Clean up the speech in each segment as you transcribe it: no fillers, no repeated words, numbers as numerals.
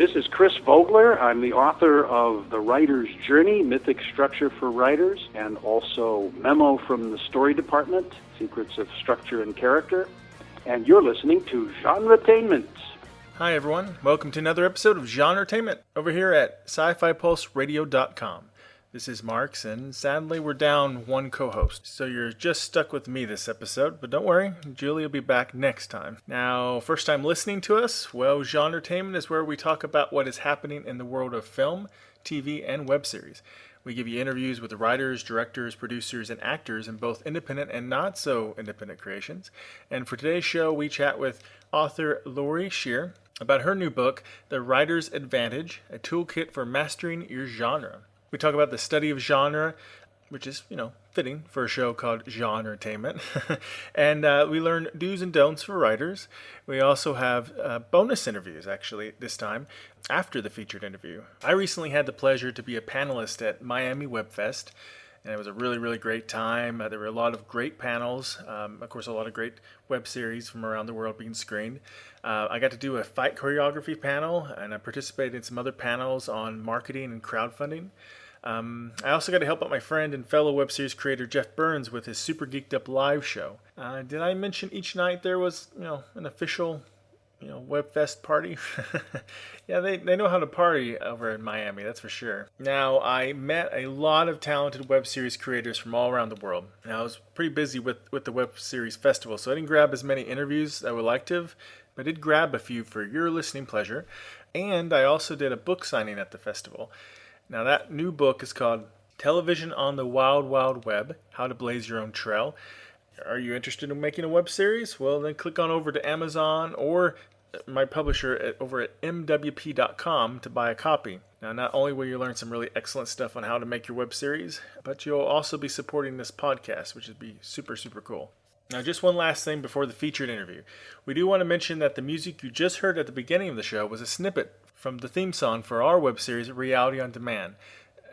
This is Chris Vogler. I'm the author of The Writer's Journey, Mythic Structure for Writers, and also Memo from the Story Department, Secrets of Structure and Character. And you're listening to Genre-Tainment. Hi everyone, welcome to another episode of Genre-Tainment over here at sci-fi-pulse-radio.com. This is Marks, and sadly we're down one co-host, so you're just stuck with me this episode, but don't worry, Julie will be back next time. Now, first time listening to us, well, Genre-Tainment is where we talk about what is happening in the world of film, TV, and web series. We give you interviews with writers, directors, producers, and actors in both independent and not so independent creations. And for today's show, we chat with author Laurie Scheer about her new book, The Writer's Advantage, a toolkit for mastering your genre. We talk about the study of genre, which is, fitting for a show called Genre-Tainment. And we learn do's and don'ts for writers. We also have bonus interviews, actually, this time, after the featured interview. I recently had the pleasure to be a panelist at Miami Web Fest, and it was a really, really great time. There were a lot of great panels, of course, a lot of great web series from around the world being screened. I got to do a fight choreography panel, and I participated in some other panels on marketing and crowdfunding. I also got to help out my friend and fellow web series creator Jeff Burns with his Super Geeked Up live show. Did I mention each night there was, an official, WebFest party? Yeah, they know how to party over in Miami, that's for sure. Now, I met a lot of talented web series creators from all around the world. Now, I was pretty busy with the web series festival, so I didn't grab as many interviews as I would like to have, but I did grab a few for your listening pleasure. And I also did a book signing at the festival. Now, that new book is called Television on the Wild Wild Web, How to Blaze Your Own Trail. Are you interested in making a web series? Well, then click on over to Amazon or my publisher over at mwp.com to buy a copy. Now, not only will you learn some really excellent stuff on how to make your web series, but you'll also be supporting this podcast, which would be super, super cool. Now, just one last thing before the featured interview. We do want to mention that the music you just heard at the beginning of the show was a snippet from the theme song for our web series, Reality on Demand.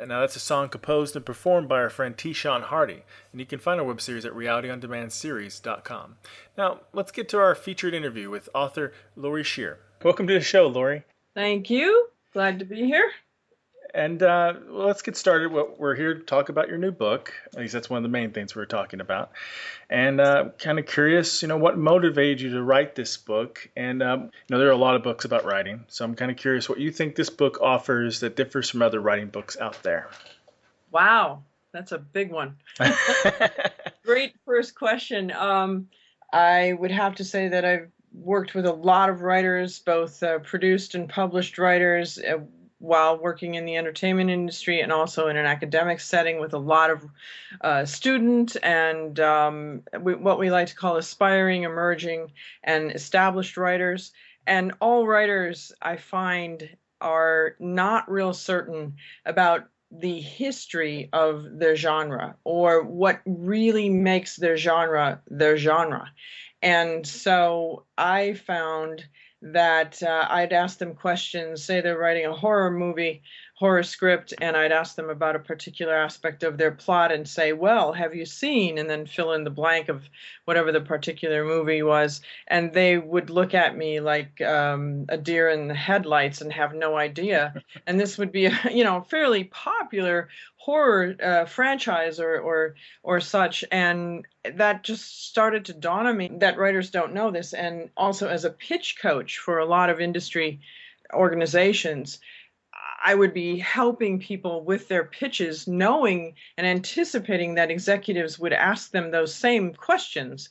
And now, that's a song composed and performed by our friend T. Sean Hardy. And you can find our web series at realityondemandseries.com. Now, let's get to our featured interview with author Laurie Scheer. Welcome to the show, Laurie. Thank you. Glad to be here. And let's get started. We're here to talk about your new book. At least that's one of the main things we're talking about. And kind of curious, what motivated you to write this book? And, there are a lot of books about writing. So I'm kind of curious what you think this book offers that differs from other writing books out there. Wow, that's a big one. Great first question. I would have to say that I've worked with a lot of writers, both produced and published writers, while working in the entertainment industry and also in an academic setting with a lot of student and what we like to call aspiring, emerging, and established writers. And all writers, I find, are not real certain about the history of their genre or what really makes their genre their genre. And so I found that I'd ask them questions, say they're writing a horror script, and I'd ask them about a particular aspect of their plot and say, well, have you seen, and then fill in the blank of whatever the particular movie was, and they would look at me like a deer in the headlights and have no idea. And this would be a fairly popular horror franchise or such, and that just started to dawn on me that writers don't know this. And also as a pitch coach for a lot of industry organizations, I would be helping people with their pitches, knowing and anticipating that executives would ask them those same questions.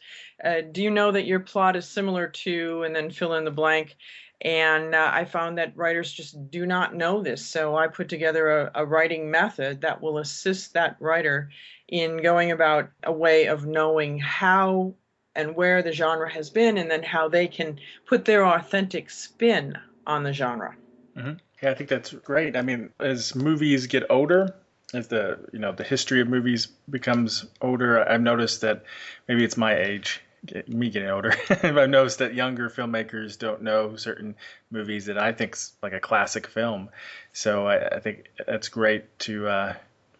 Do you know that your plot is similar to, and then fill in the blank? And I found that writers just do not know this. So I put together a writing method that will assist that writer in going about a way of knowing how and where the genre has been, and then how they can put their authentic spin on the genre. Mm-hmm. Yeah, I think that's great. I mean, as movies get older, as the history of movies becomes older, I've noticed that maybe it's my age, me getting older, I've noticed that younger filmmakers don't know certain movies that I think's like a classic film. So I think that's great to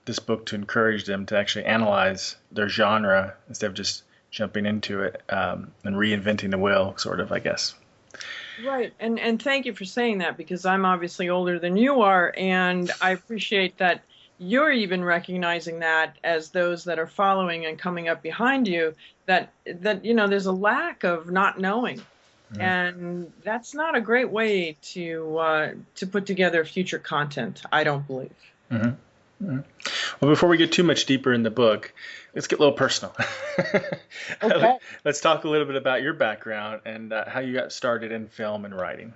this book to encourage them to actually analyze their genre instead of just jumping into it and reinventing the wheel, sort of, I guess. Right. And thank you for saying that, because I'm obviously older than you are, and I appreciate that you're even recognizing that as those that are following and coming up behind you, that there's a lack of not knowing. Mhm. And that's not a great way to put together future content, I don't believe. Mhm. Mhm. Well, before we get too much deeper in the book, let's get a little personal. Okay. Let's talk a little bit about your background and how you got started in film and writing.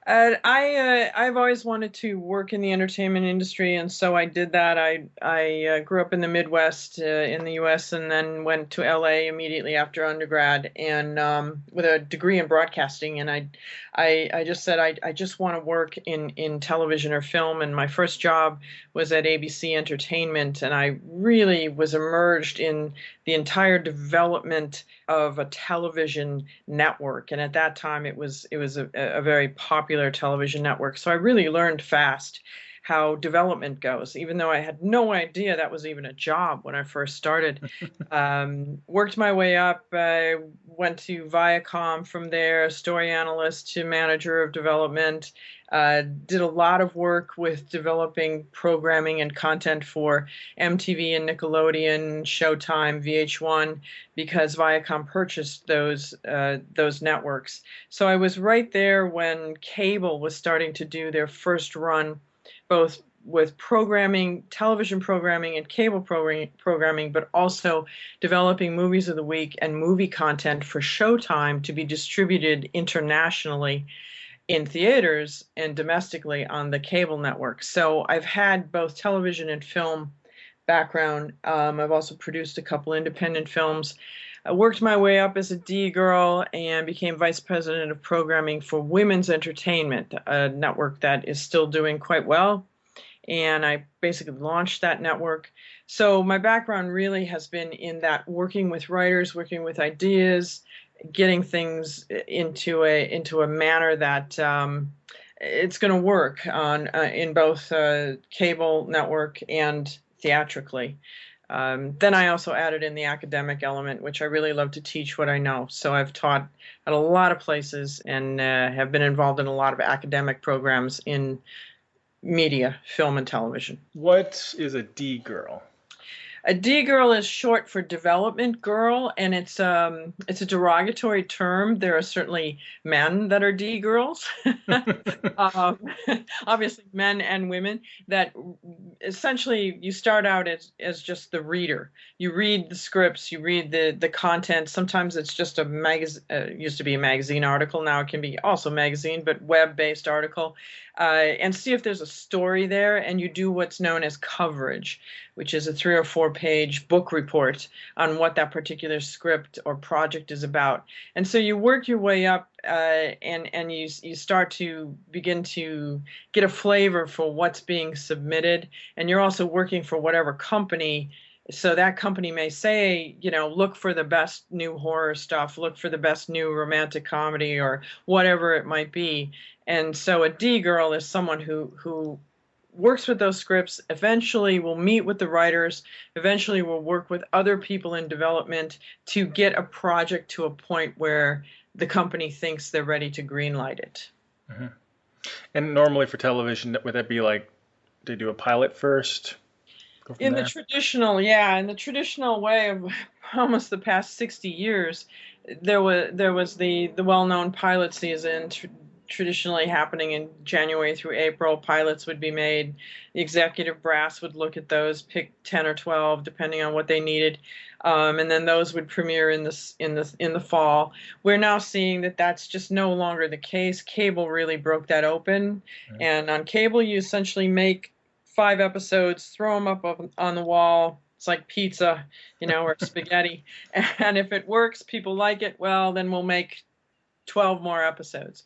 I've always wanted to work in the entertainment industry, and so I did that. I grew up in the Midwest in the U.S. and then went to L.A. immediately after undergrad, and with a degree in broadcasting. And I just said I just want to work in television or film. And my first job was at ABC Entertainment, and I really was immersed in the entire development of a television network. And at that time, it was a very popular television network. So I really learned fast how development goes, even though I had no idea that was even a job when I first started. Worked my way up. I went to Viacom from there, story analyst to manager of development. Did a lot of work with developing programming and content for MTV and Nickelodeon, Showtime, VH1, because Viacom purchased those networks. So I was right there when cable was starting to do their first run, both with programming, television programming, and cable programming, but also developing movies of the week and movie content for Showtime to be distributed internationally in theaters and domestically on the cable network. So I've had both television and film background. I've also produced a couple independent films. I worked my way up as a D girl and became vice president of programming for Women's Entertainment, a network that is still doing quite well. And I basically launched that network. So my background really has been in that, working with writers, working with ideas, getting things into a manner that it's going to work on in both cable network and theatrically. Then I also added in the academic element, which I really love to teach what I know. So I've taught at a lot of places and have been involved in a lot of academic programs in media, film, and television. What is a D girl? A D girl is short for development girl, and it's a derogatory term. There are certainly men that are D girls, um, obviously men and women, that essentially you start out as just the reader. You read the scripts, you read the content. Sometimes it's just a magazine. Used to be a magazine article. Now it can be also magazine, but web-based article, and see if there's a story there. And you do what's known as coverage, which is a 3 or 4 page book report on what that particular script or project is about. And so you work your way up, and you start to begin to get a flavor for what's being submitted. And you're also working for whatever company. So that company may say, look for the best new horror stuff, look for the best new romantic comedy, or whatever it might be. And so a D girl is someone who works with those scripts, eventually will meet with the writers, eventually will work with other people in development to get a project to a point where the company thinks they're ready to greenlight it. Mm-hmm. And normally for television, would that be like they do a pilot first? Go from In there? in the traditional way of almost the past 60 years, there was the well-known pilot season, traditionally happening in January through April. Pilots would be made. The executive brass would look at those, pick 10 or 12, depending on what they needed, and then those would premiere in the fall. We're now seeing that that's just no longer the case. Cable really broke that open, Mm-hmm. and on cable, you essentially make 5 episodes, throw them up on the wall. It's like pizza, or spaghetti. And if it works, people like it, well, then we'll make 12 more episodes.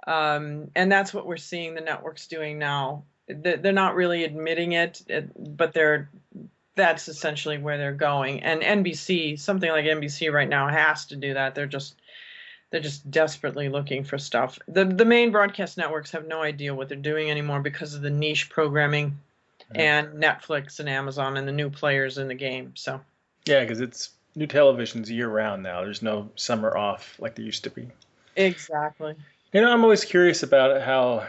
And that's what we're seeing the networks doing now. They're not really admitting it, but that's essentially where they're going. And NBC, something like NBC right now, has to do that. They're just desperately looking for stuff. The main broadcast networks have no idea what they're doing anymore because of the niche programming and Netflix and Amazon and the new players in the game. So Yeah, because it's new television's year round now. There's no summer off like there used to be. exactly. I'm always curious about how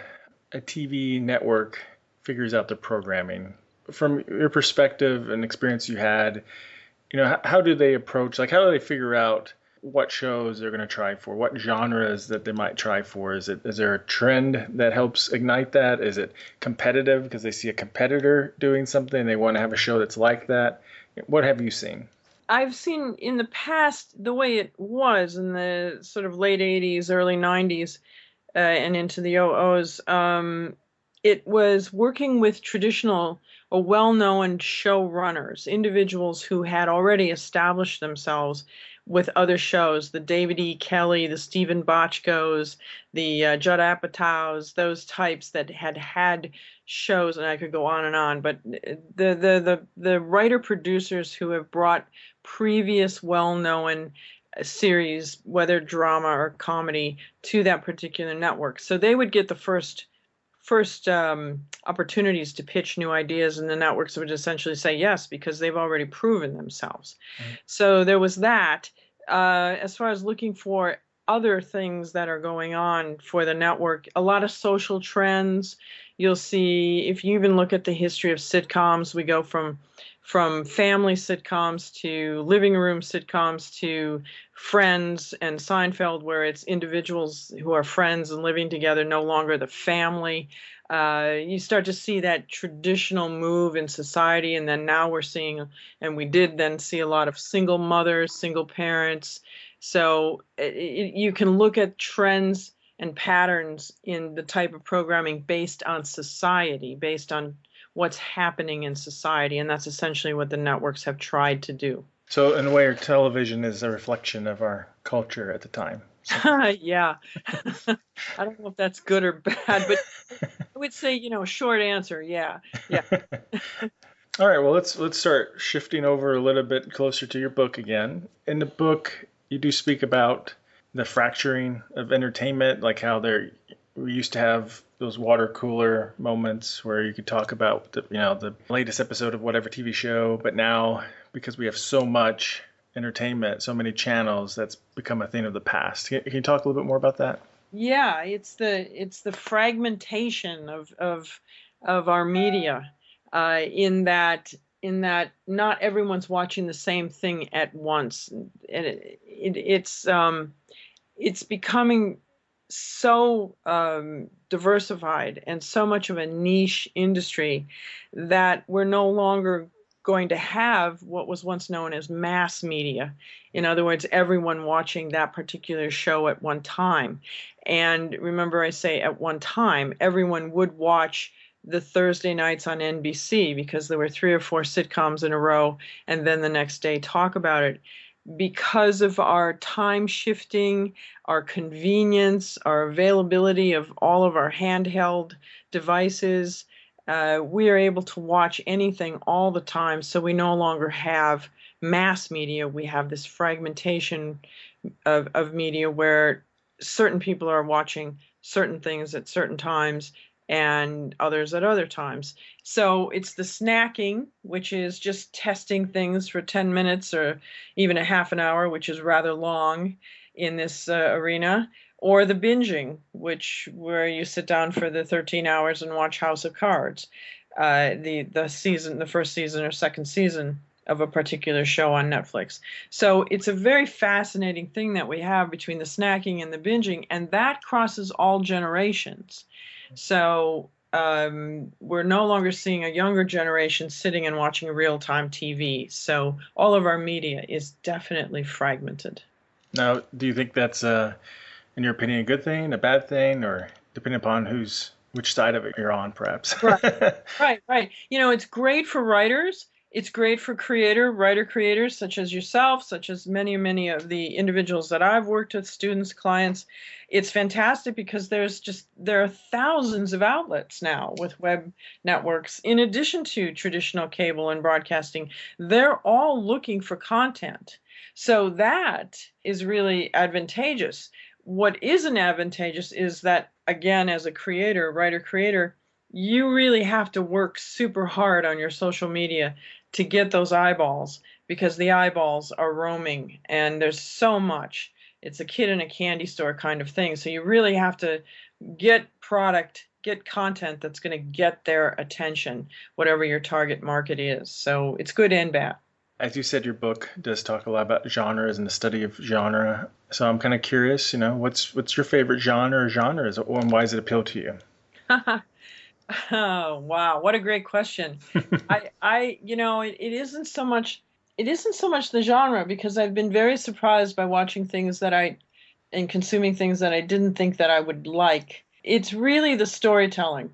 a TV network figures out the programming. From your perspective and experience you had, how do they approach, like, how do they figure out what shows they're going to try for, what genres that they might try for? Is there a trend that helps ignite that? Is it competitive because they see a competitor doing something and they want to have a show that's like that? What have you seen? I've seen in the past the way it was in the sort of late 80s, early 90s, and into the 00s. It was working with traditional or well-known showrunners, individuals who had already established themselves with other shows, the David E. Kelly, the Stephen Bochcos, the Judd Apatows, those types that had shows, and I could go on. But the writer-producers who have brought previous well-known series, whether drama or comedy, to that particular network. So they would get the first opportunities to pitch new ideas, and the networks would essentially say yes because they've already proven themselves. Right. So there was that. As far as looking for other things that are going on for the network, a lot of social trends. You'll see, if you even look at the history of sitcoms, we go from family sitcoms to living room sitcoms to Friends and Seinfeld, where it's individuals who are friends and living together, no longer the family. You start to see that traditional move in society, and then now we're seeing, and we did then see a lot of single mothers, single parents. So you can look at trends and patterns in the type of programming based on society, based on what's happening in society, and that's essentially what the networks have tried to do. So in a way, our television is a reflection of our culture at the time. So. Yeah. I don't know if that's good or bad, but I would say, short answer, yeah. All right, well, let's start shifting over a little bit closer to your book again. In the book, you do speak about the fracturing of entertainment, like how we used to have those water cooler moments where you could talk about the latest episode of whatever TV show, but now because we have so much entertainment, so many channels, that's become a thing of the past. Can you talk a little bit more about that? Yeah, it's the fragmentation of our media, in that not everyone's watching the same thing at once, and it's becoming so diversified and so much of a niche industry that we're no longer going to have what was once known as mass media. In other words, everyone watching that particular show at one time. And remember, I say at one time, everyone would watch the Thursday nights on NBC because there were 3 or 4 sitcoms in a row, and then the next day talk about it. Because of our time shifting, our convenience, our availability of all of our handheld devices, we are able to watch anything all the time. So we no longer have mass media. We have this fragmentation of media where certain people are watching certain things at certain times and others at other times. So it's the snacking, which is just testing things for 10 minutes or even a half an hour, which is rather long in this arena, or the binging, where you sit down for the 13 hours and watch House of Cards, the first season or second season of a particular show on Netflix. So it's a very fascinating thing that we have between the snacking and the binging, and that crosses all generations. So we're no longer seeing a younger generation sitting and watching real-time TV. So all of our media is definitely fragmented. Now, do you think that's, in your opinion, a good thing, a bad thing, or depending upon which side of it you're on, perhaps? Right. It's great for writers. It's great for writer creators such as yourself, such as many of the individuals that I've worked with, students, clients. It's fantastic because there are thousands of outlets now with web networks, in addition to traditional cable and broadcasting. They're all looking for content. So that is really advantageous. What isn't advantageous is that, again, as a writer-creator, you really have to work super hard on your social media to get those eyeballs, because the eyeballs are roaming and there's so much. it's a kid in a candy store kind of thing. So you really have to get content that's going to get their attention, whatever your target market is. So it's good and bad. As you said, your book does talk a lot about genres and the study of genre. So I'm kind of curious, what's your favorite genre or genres, and why does it appeal to you? Oh, wow, what a great question. It isn't so much the genre, because I've been very surprised by watching things and consuming things that I didn't think that I would like. It's really the storytelling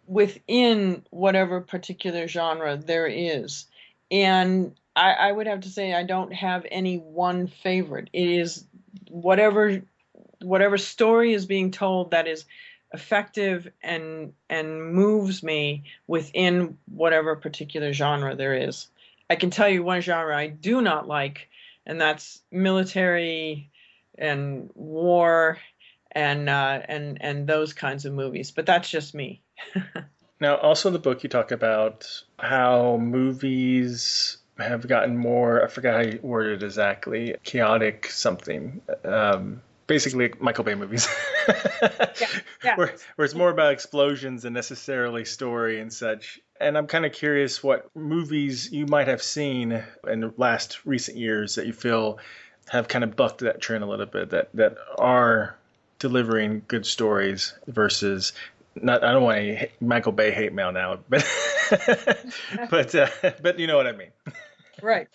within whatever particular genre there is. And I would have to say I don't have any one favorite. It is whatever story is being told that is effective and moves me within whatever particular genre there is. I can tell you one genre I do not like, and that's military and war and those kinds of movies. But that's just me. Now, also in the book, you talk about how movies have gotten more, I forgot how you worded it exactly, chaotic something. Basically, Michael Bay movies. Yeah. Where it's more about explosions than necessarily story and such. And I'm kind of curious what movies you might have seen in the last recent years that you feel have kind of bucked that trend a little bit, that are delivering good stories versus... I don't want to Michael Bay hate mail now, but but you know what I mean. Right.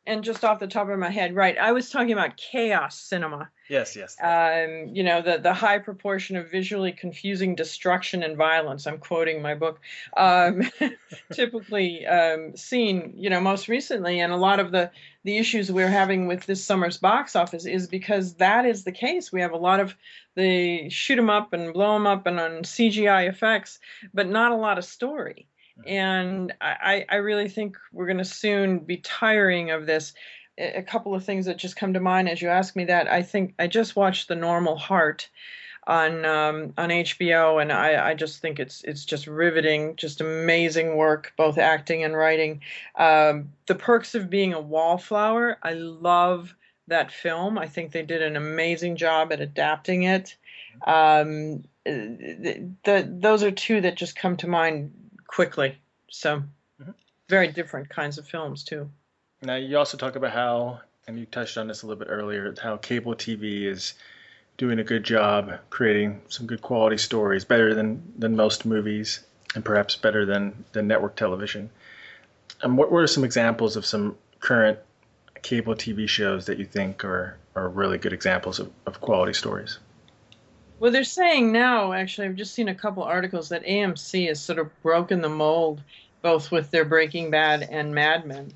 And just off the top of my head, right, I was talking about chaos cinema. Yes. The high proportion of visually confusing destruction and violence. I'm quoting my book. Typically seen, most recently, and a lot of the issues we're having with this summer's box office is because that is the case. We have a lot of the shoot 'em up and blow 'em up and on CGI effects, but not a lot of story. And I really think we're going to soon be tiring of this. A couple of things that just come to mind as you ask me that. I think I just watched The Normal Heart on HBO, and I just think it's just riveting, just amazing work, both acting and writing. The Perks of Being a Wallflower. I love that film. I think they did an amazing job at adapting it. Those are two that just come to mind quickly. So very different kinds of films too. Now you also talk about how, and you touched on this a little bit earlier, how cable TV is doing a good job creating some good quality stories, better than most movies, and perhaps better than network television. What were some examples of some current cable TV shows that you think are really good examples of quality stories? Well, they're saying now, actually, I've just seen a couple articles that AMC has sort of broken the mold, both with their Breaking Bad and Mad Men.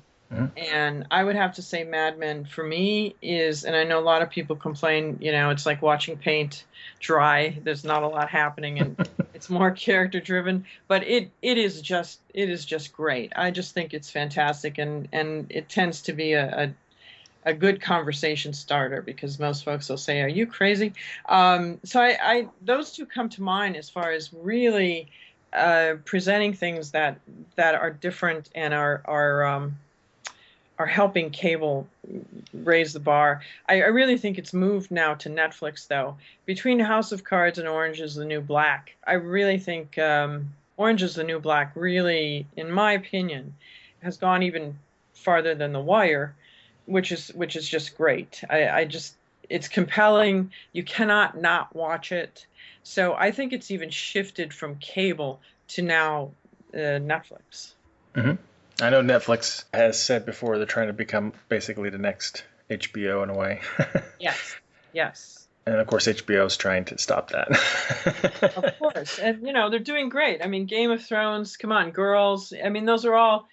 And I would have to say Mad Men for me is, and I know a lot of people complain, it's like watching paint dry. There's not a lot happening and it's more character driven, but it is just great. I just think it's fantastic, and it tends to be a good conversation starter, because most folks will say, "Are you crazy?" So I those two come to mind as far as really presenting things that are different and are helping cable raise the bar. I really think it's moved now to Netflix, though. Between House of Cards and Orange is the New Black, I really think Orange is the New Black really, in my opinion, has gone even farther than The Wire, which is just great. It's compelling. You cannot not watch it. So I think it's even shifted from cable to now Netflix. Mm-hmm. I know Netflix has said before they're trying to become basically the next HBO in a way. Yes. And of course, HBO is trying to stop that. Of course. And, they're doing great. I mean, Game of Thrones, come on, Girls. I mean, those are all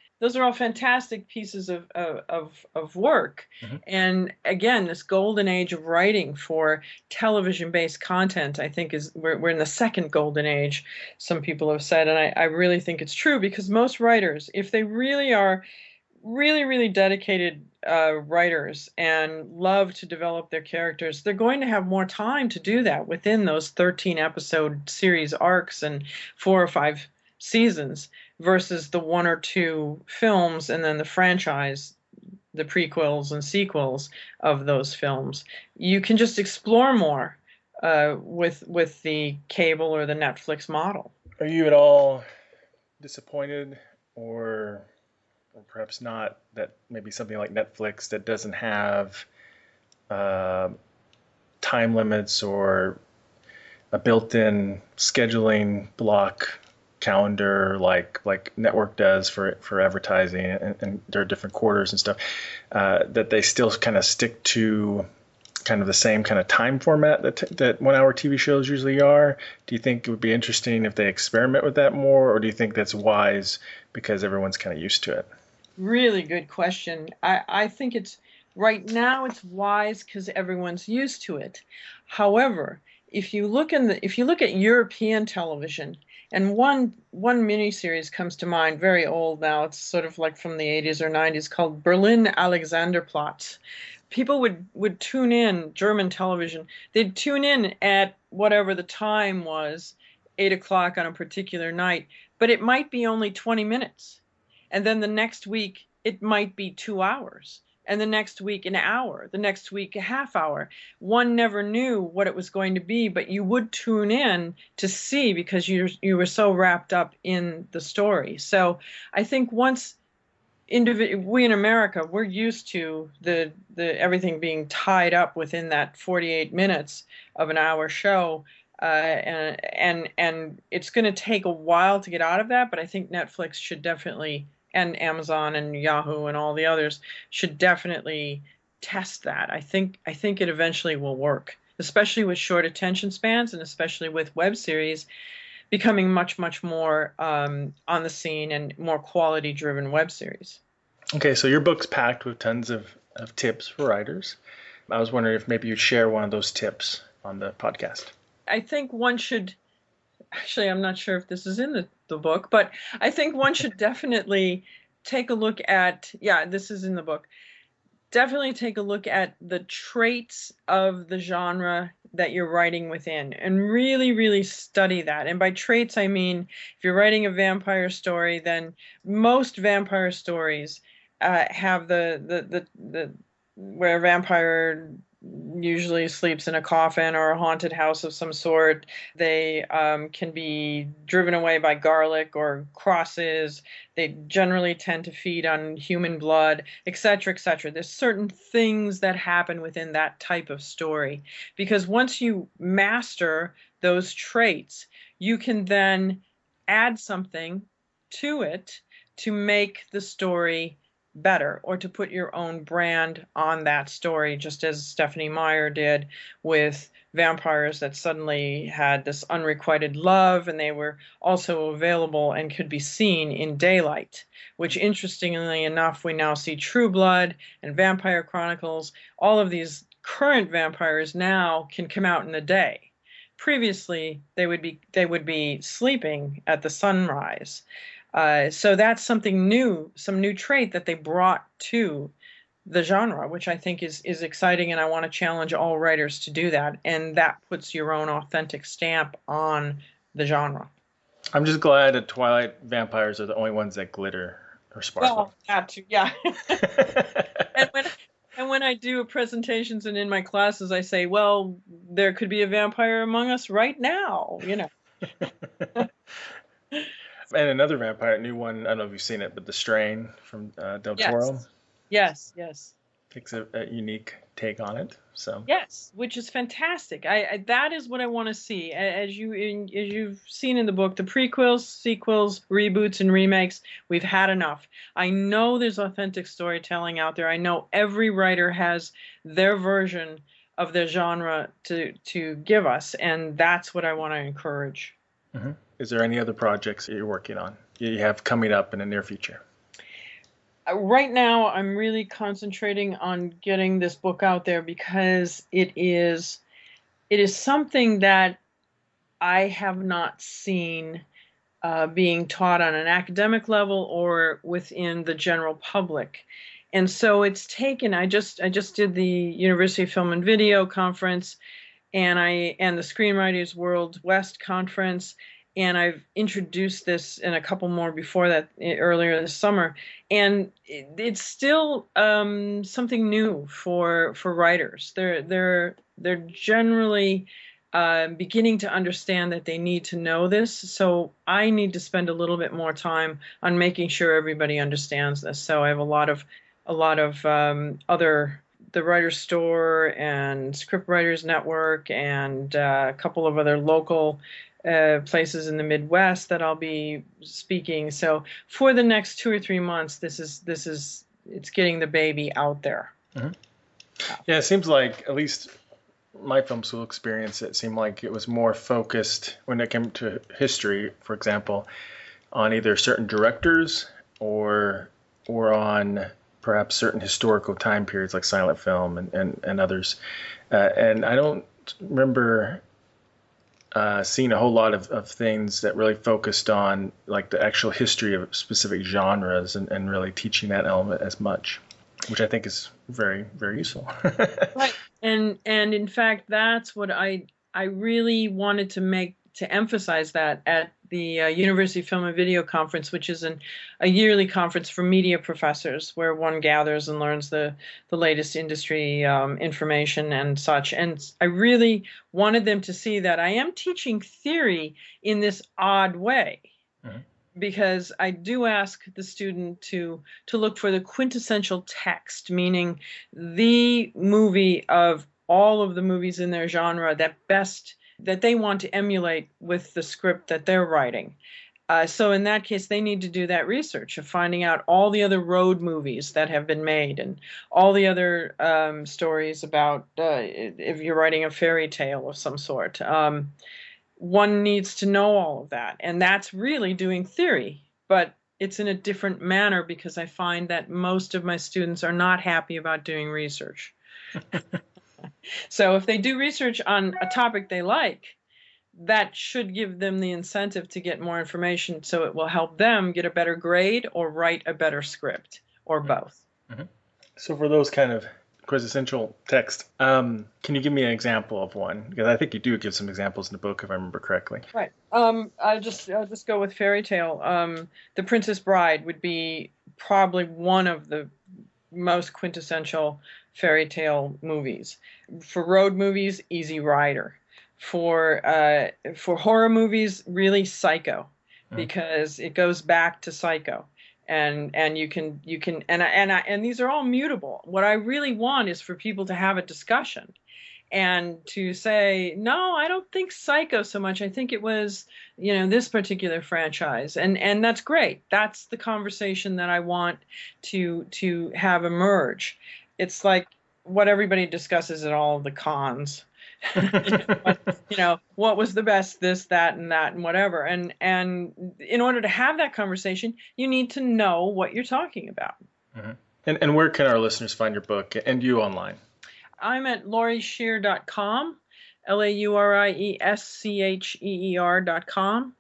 fantastic pieces of work. Mm-hmm. And again, this golden age of writing for television-based content, I think we're in the second golden age, some people have said, and I really think it's true, because most writers, if they really are really dedicated writers and love to develop their characters, they're going to have more time to do that within those 13 episode series arcs and 4 or 5 seasons versus the 1 or 2 films and then the franchise the prequels and sequels of those films. You can just explore more with the cable or the Netflix model. Are you at all disappointed or perhaps not that maybe something like Netflix that doesn't have time limits or a built-in scheduling block calendar like network does for advertising and their different quarters and stuff, that they still kind of stick to kind of the same kind of time format that 1 hour TV shows usually are? Do you think it would be interesting if they experiment with that more, or do you think that's wise because everyone's kind of used to it? Really good question. I think it's right now it's wise because everyone's used to it. However, if you look at European television, and one miniseries comes to mind, very old now, it's sort of like from the 80s or 90s, called Berlin Alexanderplatz. People would tune in, German television, they'd tune in at whatever the time was, 8 o'clock on a particular night, but it might be only 20 minutes. And then the next week, it might be 2 hours. And the next week, an hour. The next week, a half hour. One never knew what it was going to be, but you would tune in to see because you were so wrapped up in the story. So I think once we in America, we're used to the everything being tied up within that 48 minutes of an hour show. And it's going to take a while to get out of that, but I think Netflix should definitely, and Amazon and Yahoo and all the others should definitely test that. I think it eventually will work, especially with short attention spans and especially with web series becoming much, much more on the scene and more quality-driven web series. Okay, so your book's packed with tons of tips for writers. I was wondering if maybe you'd share one of those tips on the podcast. I think one should, actually, I'm not sure if this is in the book, but I think one should definitely take a look at, this is in the book, definitely take a look at the traits of the genre that you're writing within and really, really study that. And by traits, I mean, if you're writing a vampire story, then most vampire stories have the where a vampire usually sleeps in a coffin or a haunted house of some sort. They can be driven away by garlic or crosses. They generally tend to feed on human blood, etc., etc. There's certain things that happen within that type of story. Because once you master those traits, you can then add something to it to make the story better, or to put your own brand on that story, just as Stephanie Meyer did with vampires that suddenly had this unrequited love, and they were also available and could be seen in daylight, which interestingly enough, we now see True Blood and Vampire Chronicles. All of these current vampires now can come out in the day. Previously, they would be sleeping at the sunrise. So that's something new, some new trait that they brought to the genre, which I think is exciting, and I want to challenge all writers to do that. And that puts your own authentic stamp on the genre. I'm just glad that Twilight vampires are the only ones that glitter or sparkle. Well, that too, yeah. And when I do presentations and in my classes, I say, well, there could be a vampire among us right now, you know. And another vampire, new one, I don't know if you've seen it, but The Strain from Del Toro. Yes. Takes a unique take on it. So yes, which is fantastic. I that is what I want to see. As you've seen in the book, the prequels, sequels, reboots, and remakes, we've had enough. I know there's authentic storytelling out there. I know every writer has their version of their genre to give us, and that's what I want to encourage. Mm-hmm. Is there any other projects that you're working on, you have coming up in the near future? Right now, I'm really concentrating on getting this book out there because it is something that I have not seen being taught on an academic level or within the general public. And so it's taken, I just did the University of Film and Video conference, and the Screenwriters World West conference, and I've introduced this in a couple more before that earlier this summer, and it's still something new for writers. They're generally beginning to understand that they need to know this. So I need to spend a little bit more time on making sure everybody understands this. So I have a lot of other, the Writer's Store and Script Writers Network, and a couple of other local places in the Midwest that I'll be speaking. So for the next 2 or 3 months, it's getting the baby out there. Mm-hmm. Yeah, it seems like, at least my film school experience, it seemed like it was more focused when it came to history, for example, on either certain directors or on perhaps certain historical time periods like silent film and others. And I don't remember seeing a whole lot of things that really focused on like the actual history of specific genres and really teaching that element as much, which I think is very, very useful. Right. And in fact, that's what I really wanted to emphasize that at the University Film and Video Conference, which is a yearly conference for media professors where one gathers and learns the latest industry information and such. And I really wanted them to see that I am teaching theory in this odd way. Mm-hmm. Because I do ask the student to look for the quintessential text, meaning the movie of all of the movies in their genre that they want to emulate with the script that they're writing. So in that case, they need to do that research of finding out all the other road movies that have been made and all the other stories about if you're writing a fairy tale of some sort. One needs to know all of that. And that's really doing theory, but it's in a different manner because I find that most of my students are not happy about doing research. So if they do research on a topic they like, that should give them the incentive to get more information, so it will help them get a better grade or write a better script, or both. Mm-hmm. So for those kind of quintessential text, can you give me an example of one? Because I think you do give some examples in the book, if I remember correctly. Right. I'll just go with fairy tale. The Princess Bride would be probably one of the most quintessential fairy tale movies. For road movies, Easy Rider. For horror movies, really Psycho, because it goes back to Psycho, and you can and these are all mutable. What I really want is for people to have a discussion and to say, no, I don't think Psycho so much. I think it was, this particular franchise, and that's great. That's the conversation that I want to have emerge. It's like what everybody discusses at all of the cons. What was the best, this, that, and whatever. And in order to have that conversation, you need to know what you're talking about. Mm-hmm. And where can our listeners find your book and you online? I'm at lauriescheer.com, LaurieScheer.com.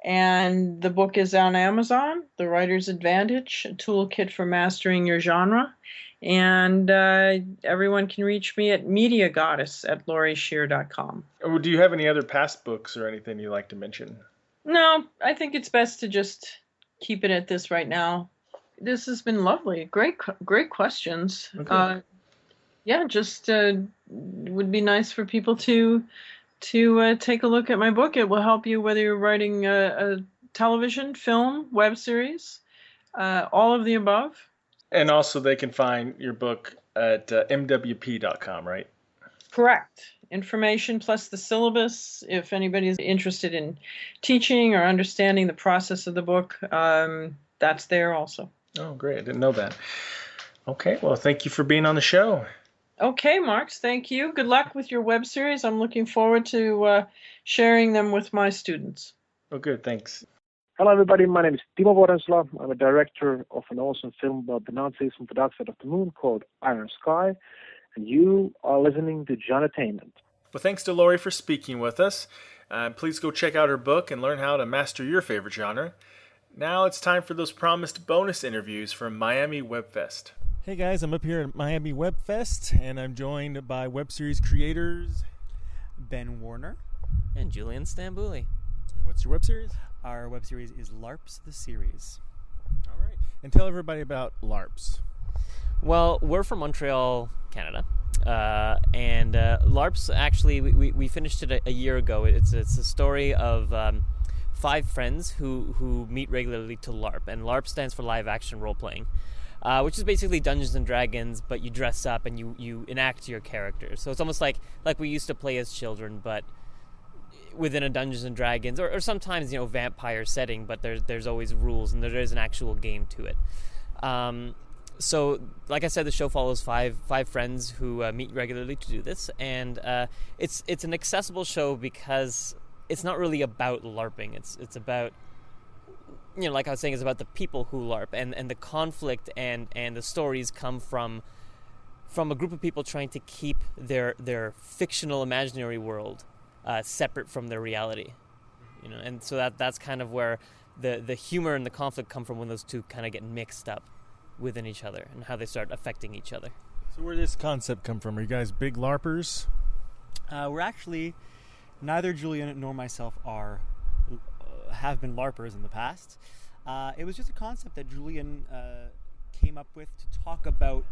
And the book is on Amazon, The Writer's Advantage, a toolkit for mastering your genre. And everyone can reach me at MediaGoddess@LaurieScheer.com. Oh, do you have any other past books or anything you'd like to mention? No, I think it's best to just keep it at this right now. This has been lovely. Great questions. Okay. Just would be nice for people to take a look at my book. It will help you whether you're writing a television, film, web series, all of the above. And also they can find your book at mwp.com, right? Correct. Information plus the syllabus, if anybody's interested in teaching or understanding the process of the book, that's there also. Oh, great. I didn't know that. Okay, well, thank you for being on the show. Okay, Marks, thank you. Good luck with your web series. I'm looking forward to sharing them with my students. Oh, good. Thanks. Hello, everybody. My name is Timo Vuorensla. I'm a director of an awesome film about the Nazis from the dark side of the moon called Iron Sky, and you are listening to Genre-Tainment. Well, thanks to Laurie for speaking with us. Please go check out her book and learn how to master your favorite genre. Now it's time for those promised bonus interviews from Miami WebFest. Hey guys, I'm up here at Miami WebFest, and I'm joined by web series creators Ben Warner and Julian Stambouli. What's your web series? Our web series is LARPs the Series. All right. And tell everybody about LARPs. Well, we're from Montreal, Canada. And LARPs, actually, we finished it a year ago. It's a story of 5 friends who meet regularly to LARP. And LARP stands for live action role playing, which is basically Dungeons and Dragons, but you dress up and you enact your characters. So it's almost like we used to play as children, but within a Dungeons and Dragons, or sometimes, vampire setting, but there's always rules and there is an actual game to it. So, like I said, the show follows five friends who meet regularly to do this, and it's an accessible show because it's not really about LARPing. It's about, like I was saying, it's about the people who LARP, and the conflict and the stories come from a group of people trying to keep their fictional imaginary world separate from their reality, and so that's kind of where the humor and the conflict come from, when those two kind of get mixed up within each other and how they start affecting each other. So where did this concept come from? Are you guys big LARPers? We're actually, neither Julian nor myself have been LARPers in the past. It was just a concept that Julian came up with to talk about,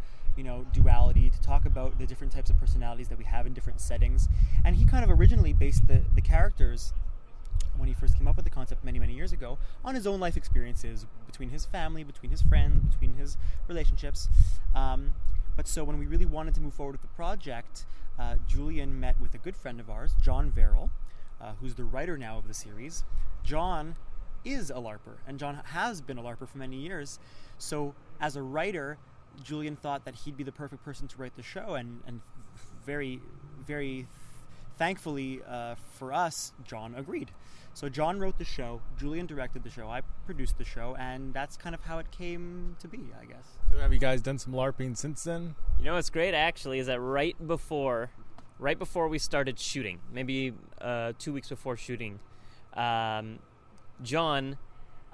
duality, to talk about the different types of personalities that we have in different settings. And he kind of originally based the characters, when he first came up with the concept many, many years ago, on his own life experiences, between his family, between his friends, between his relationships. But so when we really wanted to move forward with the project, Julian met with a good friend of ours, John Verrill, who's the writer now of the series. John is a LARPer, and John has been a LARPer for many years. So as a writer, Julian thought that he'd be the perfect person to write the show, and very, very thankfully for us, John agreed. So John wrote the show, Julian directed the show, I produced the show, and that's kind of how it came to be, I guess. So have you guys done some LARPing since then? What's great, actually, is that right before we started shooting, maybe 2 weeks before shooting, John,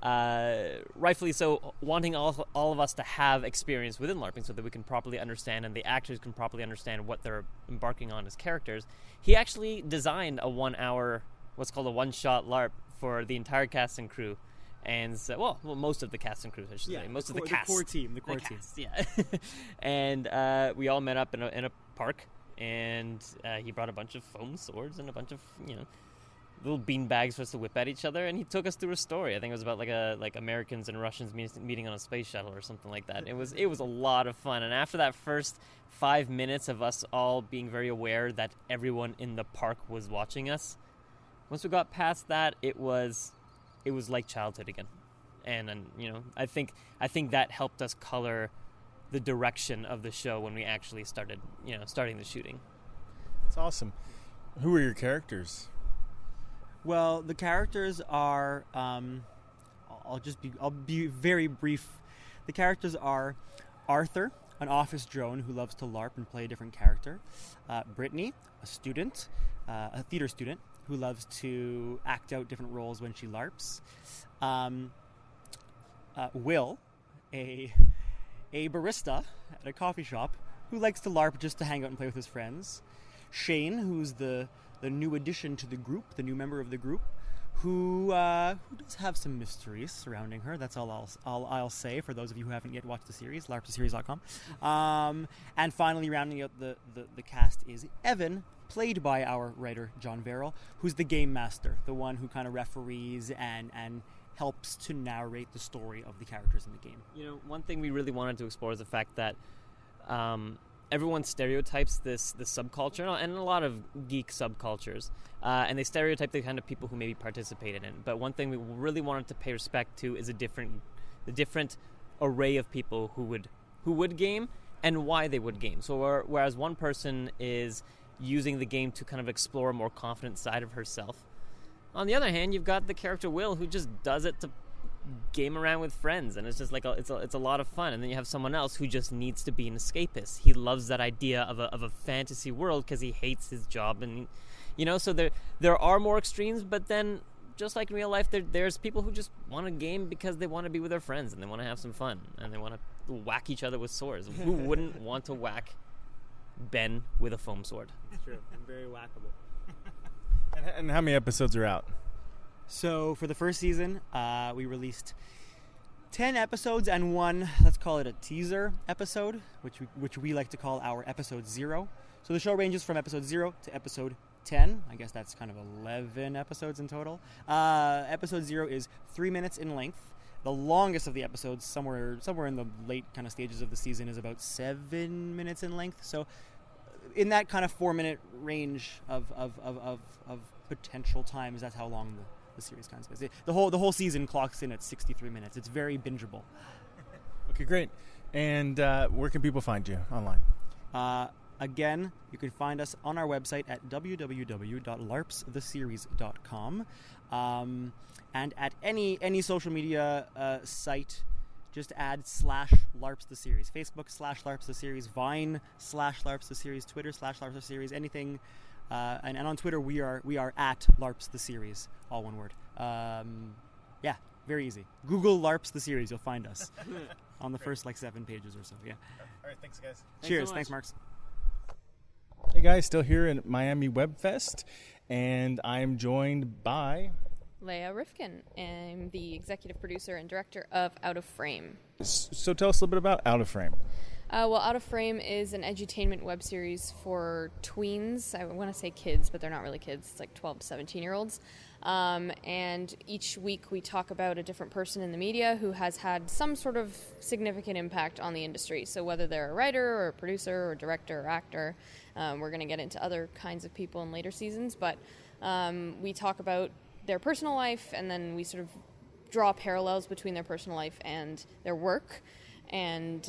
rightfully so, wanting all of us to have experience within LARPing so that we can properly understand and the actors can properly understand what they're embarking on as characters, he actually designed a 1 hour, what's called a one-shot LARP for the entire cast and crew. And so, well, most of the cast and crew, I should say. Most of the cast. The core team. Cast, yeah. And we all met up in a park, and he brought a bunch of foam swords and a bunch of, little bean bags for us to whip at each other, and he took us through a story. I think it was about like Americans and Russians meeting on a space shuttle or something like that. It was a lot of fun, and after that first 5 minutes of us all being very aware that everyone in the park was watching us, once we got past that, it was like childhood again, and I think that helped us color the direction of the show when we actually starting the shooting. That's awesome. Who are your characters? Well, the characters are, I'll be very brief. The characters are Arthur, an office drone who loves to LARP and play a different character. Brittany, a theater student who loves to act out different roles when she LARPs. Will, a barista at a coffee shop who likes to LARP just to hang out and play with his friends. Shane, who's the new addition to the group, the new member of the group, who does have some mysteries surrounding her. That's all I'll say for those of you who haven't yet watched the series, larptheseries.com. And finally, rounding out the cast is Evan, played by our writer, John Verrill, who's the game master, the one who kind of referees and helps to narrate the story of the characters in the game. One thing we really wanted to explore is the fact that everyone stereotypes this subculture, and a lot of geek subcultures, and they stereotype the kind of people who maybe participated in it. But one thing we really wanted to pay respect to is the different array of people who would game and why they would game. So whereas one person is using the game to kind of explore a more confident side of herself, on the other hand, you've got the character Will, who just does it to game around with friends, and it's just like it's a lot of fun. And then you have someone else who just needs to be an escapist. He loves that idea of a fantasy world because he hates his job, and so there are more extremes. But then, just like in real life, there's people who just want to game because they want to be with their friends and they want to have some fun and they want to whack each other with swords. Who wouldn't want to whack Ben with a foam sword? It's true. I'm very whackable. And how many episodes are out? So for the first season, we released 10 episodes and one, let's call it a teaser episode, which we like to call our episode 0. So the show ranges from episode 0 to episode 10. I guess that's kind of 11 episodes in total. Episode 0 is 3 minutes in length. The longest of the episodes, somewhere in the late kind of stages of the season, is about 7 minutes in length. So in that kind of 4-minute range of potential times, that's how long the series kind of is. The whole season clocks in at 63 minutes. It's very bingeable. Okay, great. And where can people find you online? Again, you can find us on our website at www.larpstheseries.com. And at any social media site, just add /LARPS the series. Facebook /LARPS the series, Vine /LARPS the series, Twitter /LARPS the series, anything. And on Twitter we are at LARPS the series, all one word. Yeah, very easy. Google LARPS the series, you'll find us on the first 7 pages or so. Yeah. All right, thanks guys. Cheers, thanks Marks. Hey guys, still here in Miami Web Fest, and I'm joined by Leah Rifkin. I'm the executive producer and director of Out of Frame. So tell us a little bit about Out of Frame. Well, Out of Frame is an edutainment web series for tweens. I want to say kids, but they're not really kids. It's 12 to 17-year-olds. And each week we talk about a different person in the media who has had some sort of significant impact on the industry. So whether they're a writer or a producer or director or actor, we're going to get into other kinds of people in later seasons. But we talk about their personal life, and then we sort of draw parallels between their personal life and their work. And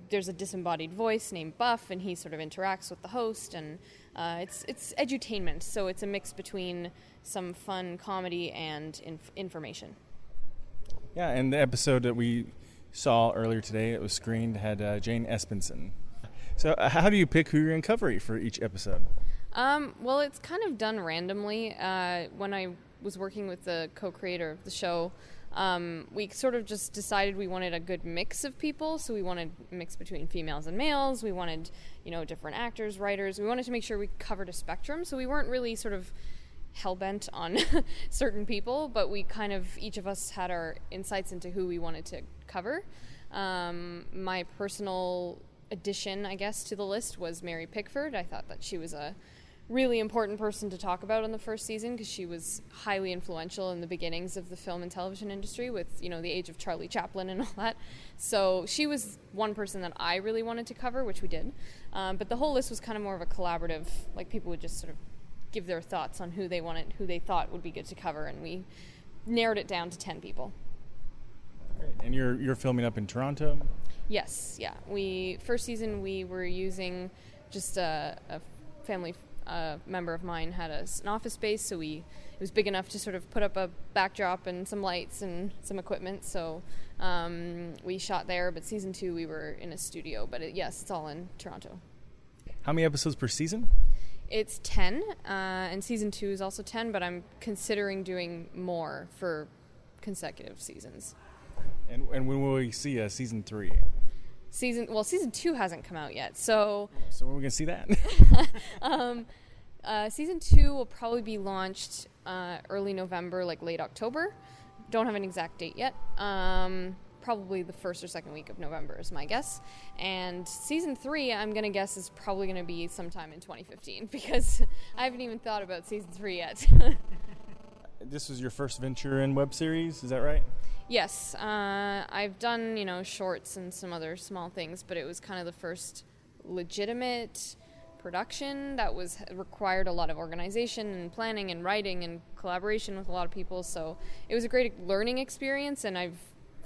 there's a disembodied voice named Buff, and he sort of interacts with the host, and it's edutainment, so it's a mix between some fun comedy and information. Yeah, and the episode that we saw earlier today, it was screened, had Jane Espenson. So how do you pick who you're going to cover for each episode? Well, it's kind of done randomly. When I was working with the co-creator of the show, we sort of just decided we wanted a good mix of people. So we wanted a mix between females and males. We wanted, different actors, writers. We wanted to make sure we covered a spectrum. So we weren't really sort of hell-bent on certain people, but we kind of, each of us had our insights into who we wanted to cover. My personal addition, I guess, to the list was Mary Pickford. I thought that she was a really important person to talk about in the first season because she was highly influential in the beginnings of the film and television industry with, the age of Charlie Chaplin and all that. So she was one person that I really wanted to cover, which we did. But the whole list was kind of more of a collaborative, people would just sort of give their thoughts on who they thought would be good to cover, and we narrowed it down to 10 people. Great. And you're filming up in Toronto? Yes, yeah. First season we were using just a family member of mine had an office space, so it was big enough to sort of put up a backdrop and some lights and some equipment, so we shot there. But season 2 we were in a studio, but it's all in Toronto. How many episodes per season? It's 10, and season 2 is also 10, but I'm considering doing more for consecutive seasons. And when will we see season 3? Season 2 hasn't come out yet, so when are we going to see that? Season 2 will probably be launched early November, late October. Don't have an exact date yet. Probably the first or second week of November is my guess. And season 3, I'm going to guess, is probably going to be sometime in 2015 because I haven't even thought about season 3 yet. This was your first venture in web series, is that right? Yes. I've done, shorts and some other small things, but it was kind of the first legitimate production that required a lot of organization and planning and writing and collaboration with a lot of people. So it was a great learning experience, and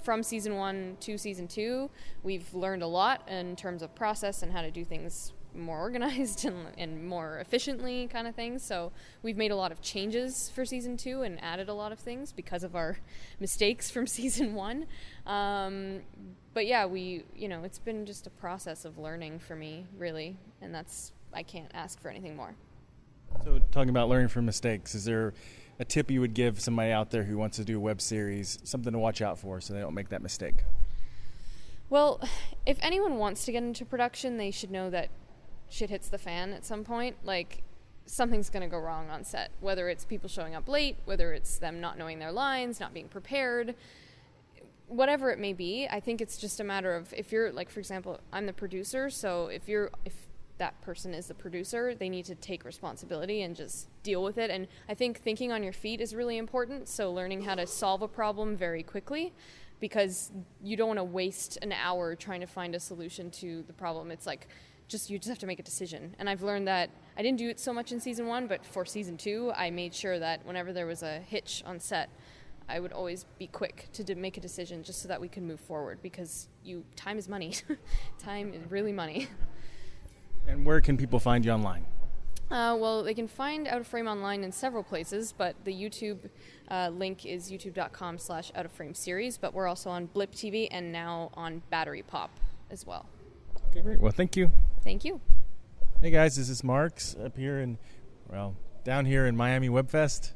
from season 1 to season 2, we've learned a lot in terms of process and how to do things more organized and more efficiently kind of things. So we've made a lot of changes for season 2 and added a lot of things because of our mistakes from season 1. But yeah, it's been just a process of learning for me, really, and I can't ask for anything more. So talking about learning from mistakes, is there a tip you would give somebody out there who wants to do a web series, something to watch out for so they don't make that mistake? Well, if anyone wants to get into production, they should know that shit hits the fan at some point. something's going to go wrong on set, whether it's people showing up late, whether it's them not knowing their lines, not being prepared, whatever it may be. I think it's just a matter of, if you're, like, for example, I'm the producer, so if that person is the producer, they need to take responsibility and just deal with it. And I think thinking on your feet is really important, so learning how to solve a problem very quickly, because you don't want to waste an hour trying to find a solution to the problem. It's like, you just have to make a decision. And I've learned that I didn't do it so much in season 1, but for season 2, I made sure that whenever there was a hitch on set, I would always be quick to make a decision, just so that we can move forward, because time is money. Time is really money. And where can people find you online? Well, they can find Out of Frame online in several places, but the YouTube link is youtube.com/Out of Frame series, but we're also on Blip TV and now on Battery Pop as well. Okay, great. Well, thank you. Thank you. Hey guys, this is Marks up here down here in Miami Webfest.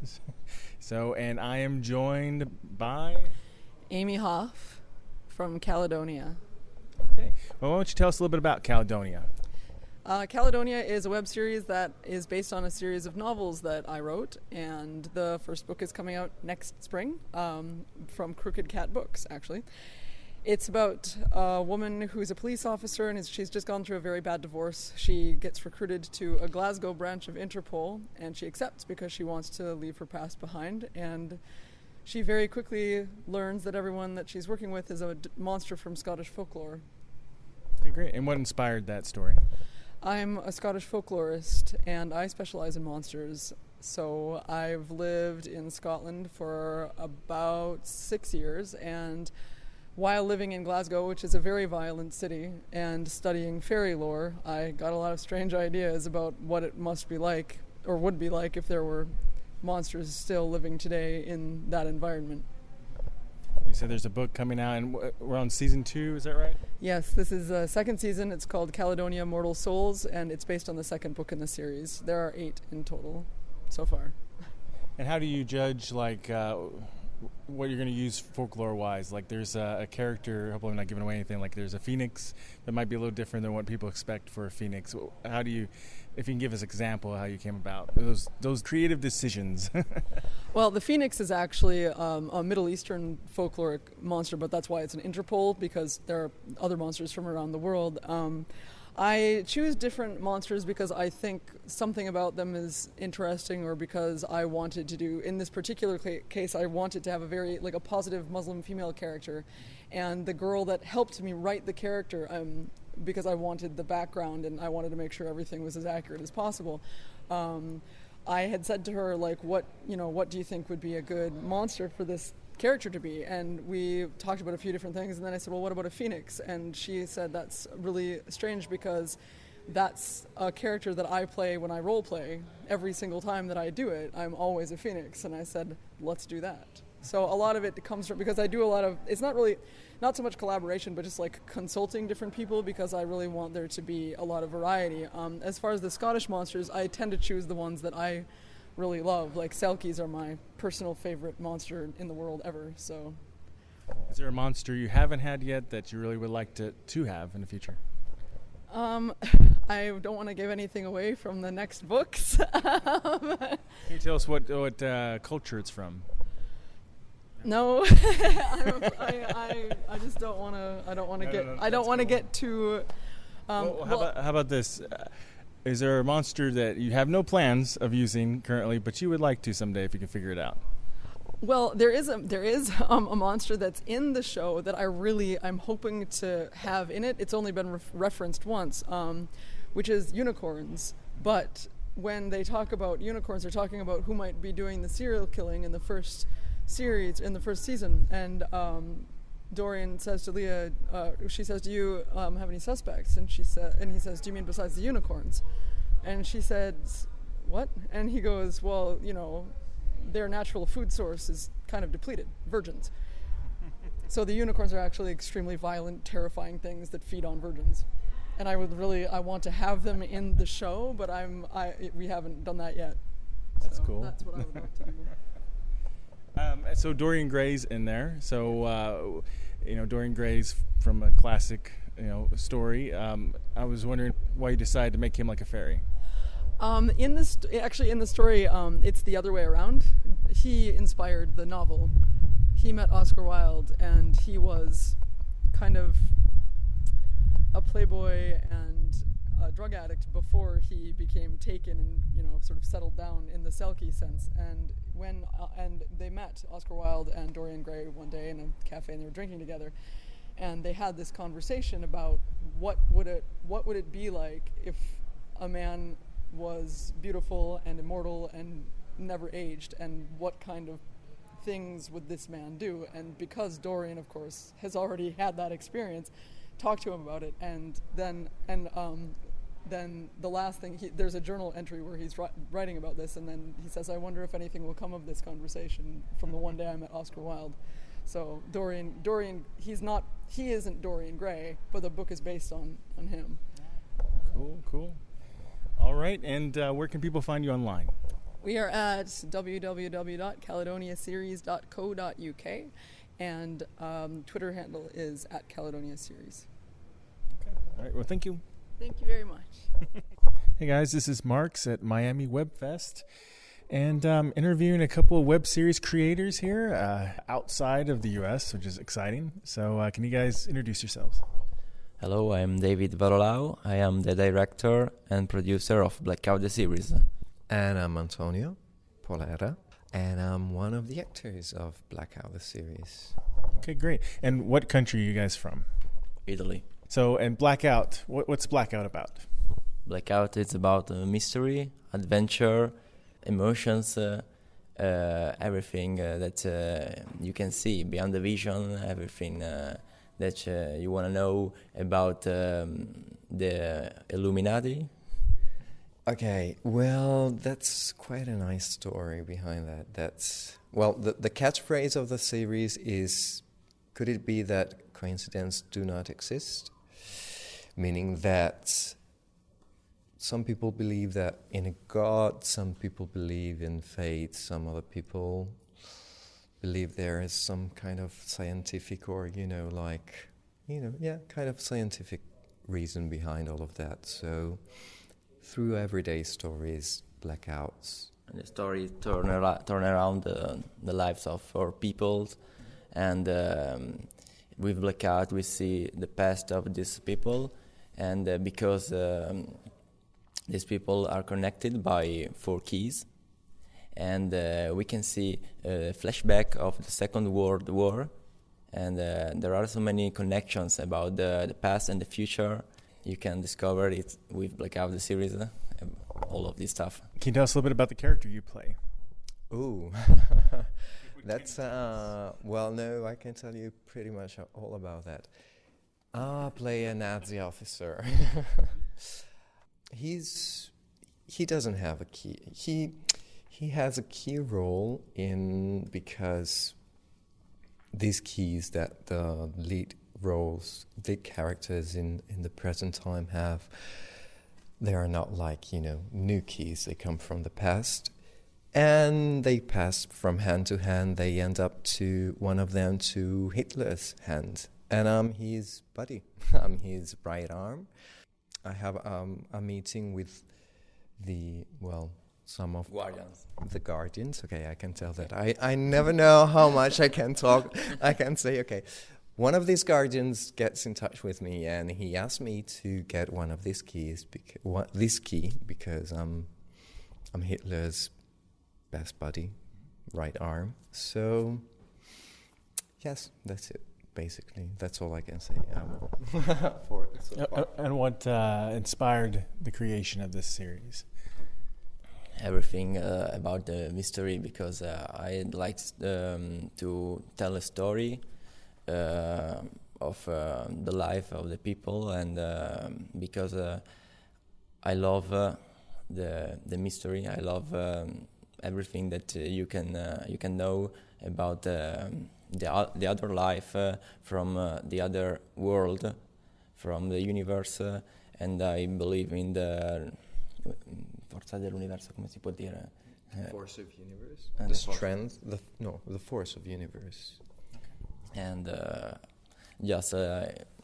And I am joined by Amy Hoff from Caledonia. Okay. Well, why don't you tell us a little bit about Caledonia? Caledonia is a web series that is based on a series of novels that I wrote, and the first book is coming out next spring from Crooked Cat Books, actually. It's about a woman who's a police officer, and she's just gone through a very bad divorce. She gets recruited to a Glasgow branch of Interpol, and she accepts because she wants to leave her past behind. And she very quickly learns that everyone that she's working with is a monster from Scottish folklore. Okay, great. And what inspired that story? I'm a Scottish folklorist, and I specialize in monsters. So I've lived in Scotland for about 6 years, and while living in Glasgow, which is a very violent city, and studying fairy lore, I got a lot of strange ideas about what it must be like, or would be like, if there were monsters still living today in that environment. You said there's a book coming out, and we're on season 2, is that right? Yes, this is the second season. It's called Caledonia Mortal Souls, and it's based on the second book in the series. There are 8 in total so far. And how do you judge, what you're going to use folklore-wise? Like, there's a character, hopefully I'm not giving away anything, like there's a phoenix that might be a little different than what people expect for a phoenix. How do you, if you can give us an example of how you came about those creative decisions? Well, the phoenix is actually a Middle Eastern folkloric monster, but that's why it's an Interpol, because there are other monsters from around the world. I choose different monsters because I think something about them is interesting, or because I wanted to do, in this particular case, I wanted to have a positive Muslim female character. And the girl that helped me write the character, because I wanted the background and I wanted to make sure everything was as accurate as possible, I had said to her, what do you think would be a good monster for this character to be? And we talked about a few different things, and then I said, well, what about a phoenix? And she said, that's really strange, because that's a character that I play when I role play. Every single time that I do it, I'm always a phoenix. And I said, let's do that. So a lot of it comes from, because I do a lot of, it's not so much collaboration, but just consulting different people, because I really want there to be a lot of variety. As far as the Scottish monsters, I tend to choose the ones that I really love. Like Selkies are my personal favorite monster in the world ever. So, is there a monster you haven't had yet that you really would like to have in the future? I don't want to give anything away from the next books. Can you tell us what culture it's from? No, I just don't want to. I don't want to get. I don't want to get too. How about this? Is there a monster that you have no plans of using currently, but you would like to someday if you can figure it out? Well, there is a monster that's in the show that I'm hoping to have in it. It's only been referenced once, which is unicorns. But when they talk about unicorns, they're talking about who might be doing the serial killing in the first series, in the first season. And Dorian says to Leah, she says, do you have any suspects? And he says, do you mean besides the unicorns? And she says, what? And he goes, well, their natural food source is kind of depleted, virgins. So the unicorns are actually extremely violent, terrifying things that feed on virgins. And I want to have them in the show, but we haven't done that yet. That's cool. That's what I would like to do. So Dorian Gray's in there. So, Dorian Gray's from a classic, story. I was wondering why you decided to make him like a fairy. In the story, it's the other way around. He inspired the novel. He met Oscar Wilde, and he was kind of a playboy and a drug addict before he became taken and sort of settled down in the Selkie sense. And when and they met, Oscar Wilde and Dorian Gray, one day in a cafe, and they were drinking together, and they had this conversation about what would it be like if a man was beautiful and immortal and never aged, and what kind of things would this man do? And because Dorian, of course, has already had that experience, talked to him about it, and then the last thing, there's a journal entry where he's writing about this, and then he says, "I wonder if anything will come of this conversation from the one day I met Oscar Wilde." So Dorian, he isn't Dorian Gray, but the book is based on him. Cool. All right, and where can people find you online? We are at www.caledoniaseries.co.uk, and Twitter handle is @CaledoniaSeries. Okay. All right, well, thank you. Thank you very much. Hey guys, this is Marks at Miami Web Fest, and interviewing a couple of web series creators here outside of the U.S., which is exciting. So can you guys introduce yourselves? Hello, I am David Varolao. I am the director and producer of Blackout the series. And I'm Antonio Polera, and I'm one of the actors of Blackout the series. Okay, great. And what country are you guys from? Italy. So, and Blackout, what's Blackout about? Blackout is about mystery, adventure, emotions, everything that you can see beyond the vision, everything that you want to know about the Illuminati. Okay, well, that's quite a nice story behind that. The catchphrase of the series is, could it be that coincidences do not exist? Meaning that some people believe that in a god, some people believe in fate, some other people believe there is some kind of scientific or, kind of scientific reason behind all of that. So through everyday stories, Blackouts. And the story turn around the lives of our people, and with Blackout we see the past of these people, and because these people are connected by 4 keys, and we can see a flashback of the Second World War, and there are so many connections about the past and the future. You can discover it with Blackout the series, all of this stuff. Can you tell us a little bit about the character you play? Ooh, that's, no, I can tell you pretty much all about that. I play a Nazi officer. He doesn't have a key. He has a key role because these keys that the lead characters in the present time have, they are not like, new keys. They come from the past, and they pass from hand to hand. They end up one of them to Hitler's hand, and I'm his buddy. I'm his right arm. I have a meeting with some of the Guardians. Okay, I can tell that. I never know how much I can talk. I can say, okay, one of these Guardians gets in touch with me, and he asked me to get one of these keys, because I'm Hitler's best buddy, right arm. So, yes, that's it. Basically, that's all I can say for it so far. And what inspired the creation of this series? Everything about the mystery, because I like to tell a story of the life of the people, and because I love the mystery. I love everything that you can know about the other life from the other world, from the universe, and I believe in the forza dell'universo, come si può dire? Force of universe. The strength, the force of universe. And just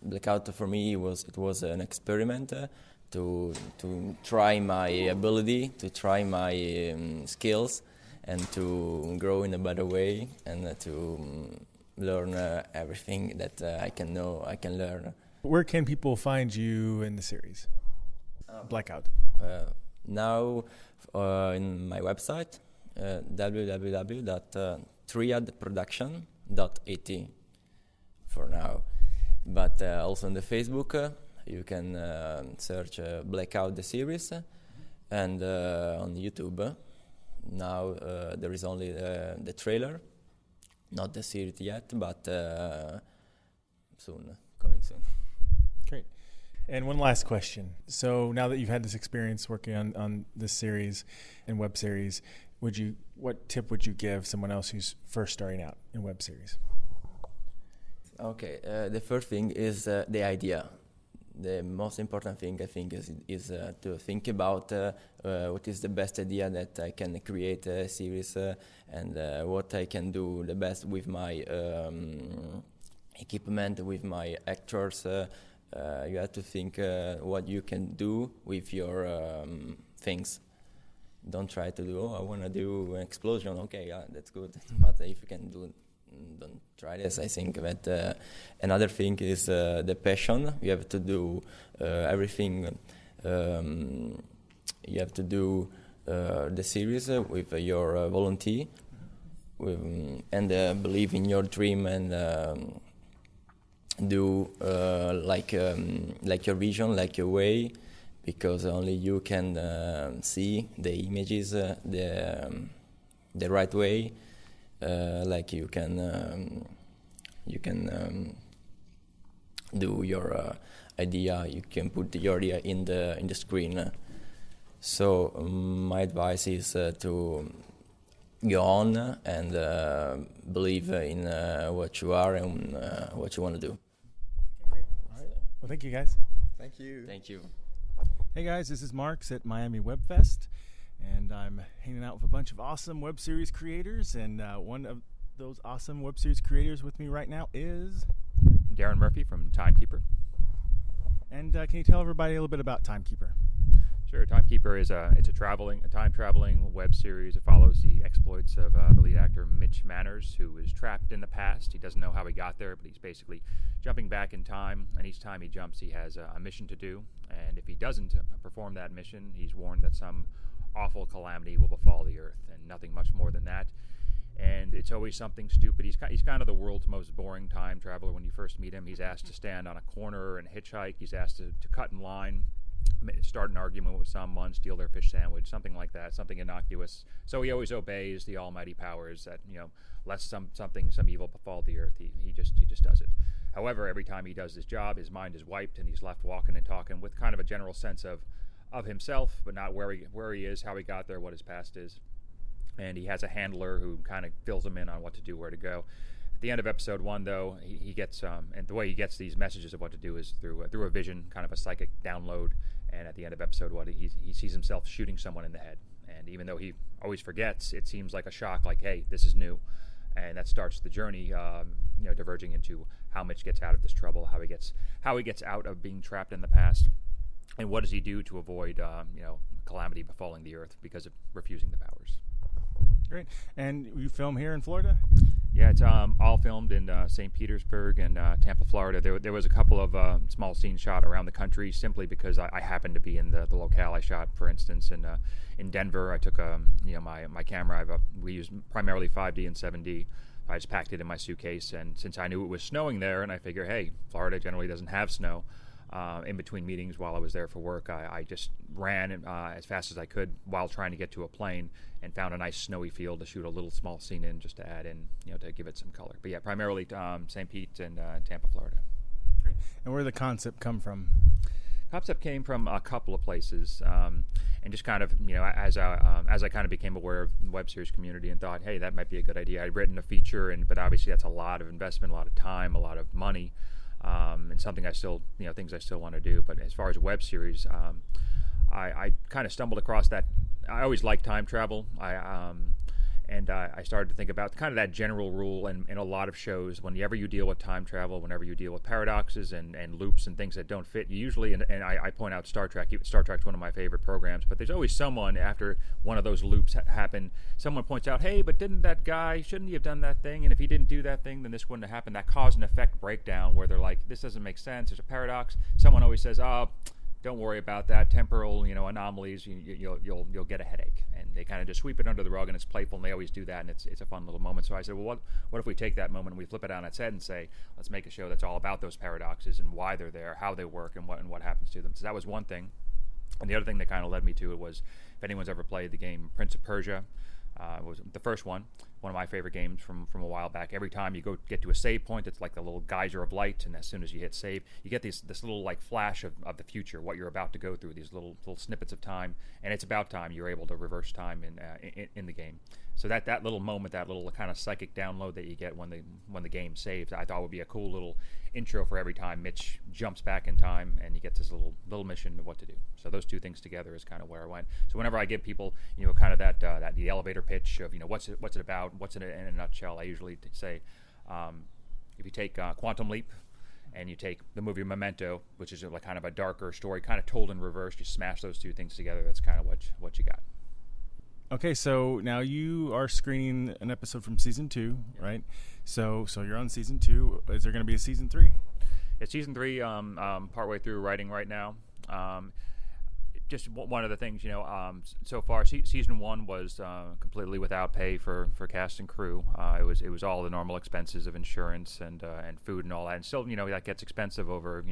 Blackout for me was an experiment to try my ability, to try my skills, and to grow in a better way, and to learn everything that I can learn. Where can people find you in the series? Blackout. Now in my website, www.triadproduction.at for now. But also on the Facebook, you can search Blackout the series, and on YouTube. Now there is only the trailer, not the series yet, but coming soon. Great. And one last question. So now that you've had this experience working on this series and web series, what tip would you give someone else who's first starting out in web series? Okay, the first thing is the idea. The most important thing, I think, is to think about what is the best idea that I can create a series, and what I can do the best with my equipment, with my actors. You have to think what you can do with your things. Don't try to do, I want to do an explosion. Okay, yeah, that's good. But if you can do, don't try this. I think that another thing is the passion. You have to do everything. You have to do the series with your volunteer, and believe in your dream, and do like your vision, like your way, because only you can see the images the right way. Like you can do your idea. You can put your idea in the screen. So my advice is to go on and believe in what you are and what you want to do. Great. All right. Well, thank you, guys. Thank you. Thank you. Hey, guys. This is Marks at Miami Web Fest. And I'm hanging out with a bunch of awesome web series creators, and one of those awesome web series creators with me right now is Darren Murphy from Timekeeper. And can you tell everybody a little bit about Timekeeper? Sure. Timekeeper is a time traveling web series. It follows the exploits of the lead actor Mitch Manners, who is trapped in the past. He doesn't know how he got there, but he's basically jumping back in time. And each time he jumps, he has a mission to do. And if he doesn't perform that mission, he's warned that some awful calamity will befall the earth, and nothing much more than that. And it's always something stupid. He's kind of the world's most boring time traveler. When you first meet him, he's asked to stand on a corner and hitchhike. He's asked to cut in line, start an argument with someone, steal their fish sandwich, something like that, something innocuous. So he always obeys the almighty powers that, lest some evil befall the earth. He just does it. However, every time he does this job, his mind is wiped, and he's left walking and talking with kind of a general sense of himself, but not where he is, how he got there, what his past is. And he has a handler who kind of fills him in on what to do, where to go. At the end of episode 1, though, he gets and the way he gets these messages of what to do is through a vision, kind of a psychic download. And at the end of episode 1, he sees himself shooting someone in the head. And even though he always forgets, it seems like a shock, like, hey, this is new. And that starts the journey, diverging into how Mitch gets out of this trouble, how he gets out of being trapped in the past. And what does he do to avoid, calamity befalling the earth because of refusing the powers? Great. And you film here in Florida? Yeah, it's all filmed in St. Petersburg and Tampa, Florida. There was a couple of small scenes shot around the country simply because I happened to be in the locale. I shot, for instance, in Denver. I took my camera. We use primarily 5D and 7D. I just packed it in my suitcase, and since I knew it was snowing there, and I figure, hey, Florida generally doesn't have snow. In between meetings while I was there for work, I just ran as fast as I could while trying to get to a plane, and found a nice snowy field to shoot a little small scene in, just to add in, to give it some color. But yeah, primarily St. Pete and Tampa, Florida. Great. And where did the concept come from? Concept came from a couple of places, and just kind of, as I kind of became aware of the web series community and thought, hey, that might be a good idea. I'd written a feature, but obviously that's a lot of investment, a lot of time, a lot of money. And something things I still want to do. But as far as web series, I kind of stumbled across that. I always liked time travel. And I started to think about kind of that general rule in a lot of shows. Whenever you deal with time travel, whenever you deal with paradoxes and loops and things that don't fit, you usually, and I point out Star Trek. Star Trek's one of my favorite programs, but there's always someone after one of those loops happen, someone points out, hey, but didn't that guy, shouldn't he have done that thing? And if he didn't do that thing, then this wouldn't have happened. That cause and effect breakdown where they're like, this doesn't make sense, there's a paradox. Someone always says, oh, don't worry about that. Temporal, anomalies. You'll get a headache, and they kind of just sweep it under the rug, and it's playful, and they always do that, and it's a fun little moment. So I said, well, what if we take that moment and we flip it on its head and say, let's make a show that's all about those paradoxes and why they're there, how they work, and what happens to them. So that was one thing, and the other thing that kind of led me to it was, if anyone's ever played the game Prince of Persia. It was the first one of my favorite games from a while back. Every time you get to a save point, it's like the little geyser of light, and as soon as you hit save, you get this little like flash of the future, what you're about to go through, these little snippets of time, and it's about time you're able to reverse time in the game. So that little moment, that little kind of psychic download that you get when the game saves, I thought would be a cool little intro for every time Mitch jumps back in time and you get this little mission of what to do. So those two things together is kind of where I went. So whenever I give people, kind of that the elevator pitch of what's it about, what's it in a nutshell, I usually say, if you take Quantum Leap and you take the movie Memento, which is like kind of a darker story, kind of told in reverse, you smash those two things together, that's kind of what you got. Okay, so now you are screening an episode from season 2, right? So you're on season 2. Is there going to be a season 3? Yeah, season 3, partway through writing right now. Just one of the things, so far, season 1 was completely without pay for cast and crew. It was all the normal expenses of insurance and food and all that. And still, that gets expensive over,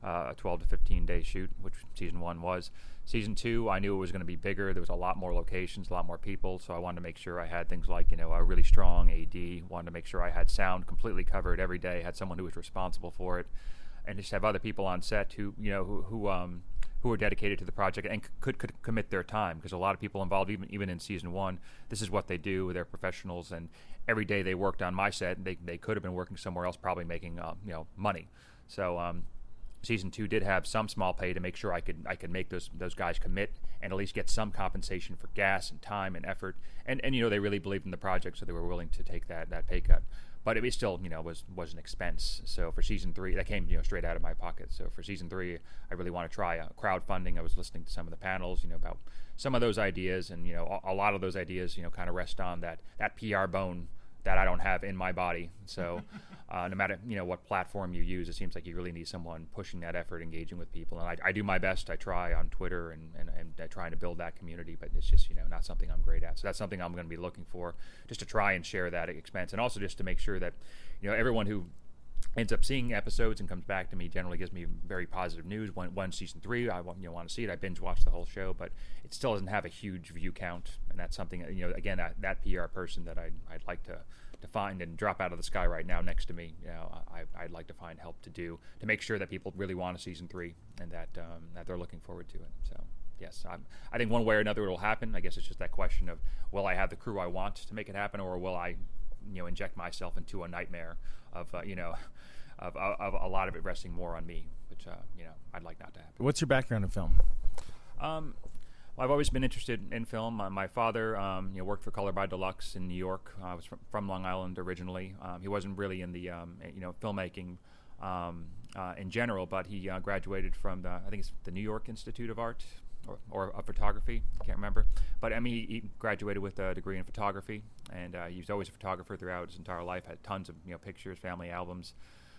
a 12 to 15 day shoot, which season 1 was. Season 2, I knew it was going to be bigger. There was a lot more locations, a lot more people, so I wanted to make sure I had things like, a really strong AD, wanted to make sure I had sound completely covered every day, had someone who was responsible for it, and just have other people on set who were dedicated to the project and could commit their time, because a lot of people involved, even in season 1, this is what they do. They're professionals, and every day they worked on my set, they could have been working somewhere else, probably making money. So season 2 did have some small pay to make sure I could make those guys commit and at least get some compensation for gas and time and effort. And they really believed in the project, so they were willing to take that pay cut. But it was still, was an expense. So for season 3, that came, straight out of my pocket. So for season 3, I really want to try crowdfunding. I was listening to some of the panels, about some of those ideas, and a lot of those ideas, kind of rest on that PR bone that I don't have in my body. So no matter what platform you use, it seems like you really need someone pushing that effort, engaging with people. And I do my best. I try on Twitter and trying to build that community, but it's just not something I'm great at. So that's something I'm going to be looking for, just to try and share that expense, and also just to make sure that everyone who ends up seeing episodes and comes back to me generally gives me very positive news. When season 3, I want to see it. I binge watched the whole show, but it still doesn't have a huge view count, and that's something again, that PR person that I'd like to find and drop out of the sky right now next to me. I'd like to find help to make sure that people really want a season 3 and that they're looking forward to it. So yes, I think one way or another it'll happen. I guess it's just that question of, will I have the crew I want to make it happen, or will I inject myself into a nightmare of a lot of it resting more on me, which I'd like not to happen. What's your background in film? Well, I've always been interested in film. My father worked for Color by Deluxe in New York. I was from Long Island originally. He wasn't really in the filmmaking in general, but he graduated from I think it's the New York Institute of Art or of Photography. I can't remember, but he graduated with a degree in photography, and he was always a photographer throughout his entire life. Had tons of pictures, family albums.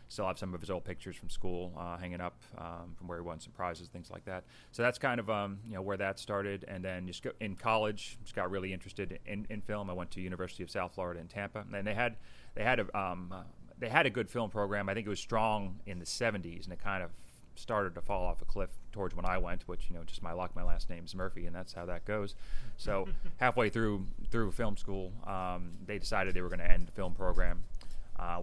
Still have some of his old pictures from school hanging up from where he won some prizes, things like that. So that's kind of where that started. And then in college, just got really interested in film. I went to University of South Florida in Tampa, and they had a good film program. I think it was strong in the 70s, and it kind of started to fall off a cliff towards when I went, which just my luck. My last name's Murphy, and that's how that goes. So halfway through film school, they decided they were going to end the film program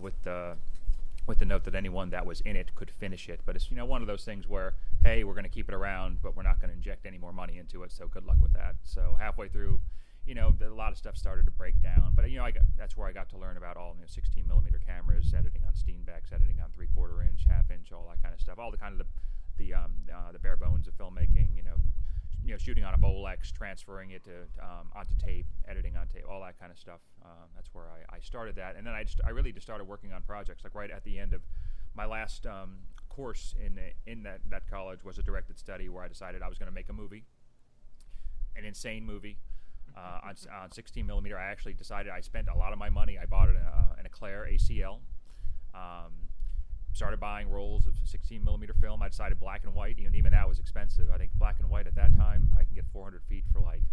with the note that anyone that was in it could finish it. But it's one of those things where, hey, we're going to keep it around, but we're not going to inject any more money into it, so good luck with that. So halfway through, a lot of stuff started to break down. But that's where I got to learn about all 16 millimeter cameras, editing on Steenbecks, editing on 3/4 inch, half inch, all that kind of stuff, all the kind of the bare bones of filmmaking. shooting on a Bolex, transferring it to onto tape, editing on tape, all that kind of stuff. That's where I started that, and then I really just started working on projects. Like right at the end of my last course in that college was a directed study where I decided I was going to make a movie, an insane movie. On 16 millimeter, I actually decided I spent a lot of my money. I bought an Eclair ACL. Started buying rolls of 16 millimeter film. I decided black and white. Even that was expensive. I think black and white at that time I can get 400 feet for like,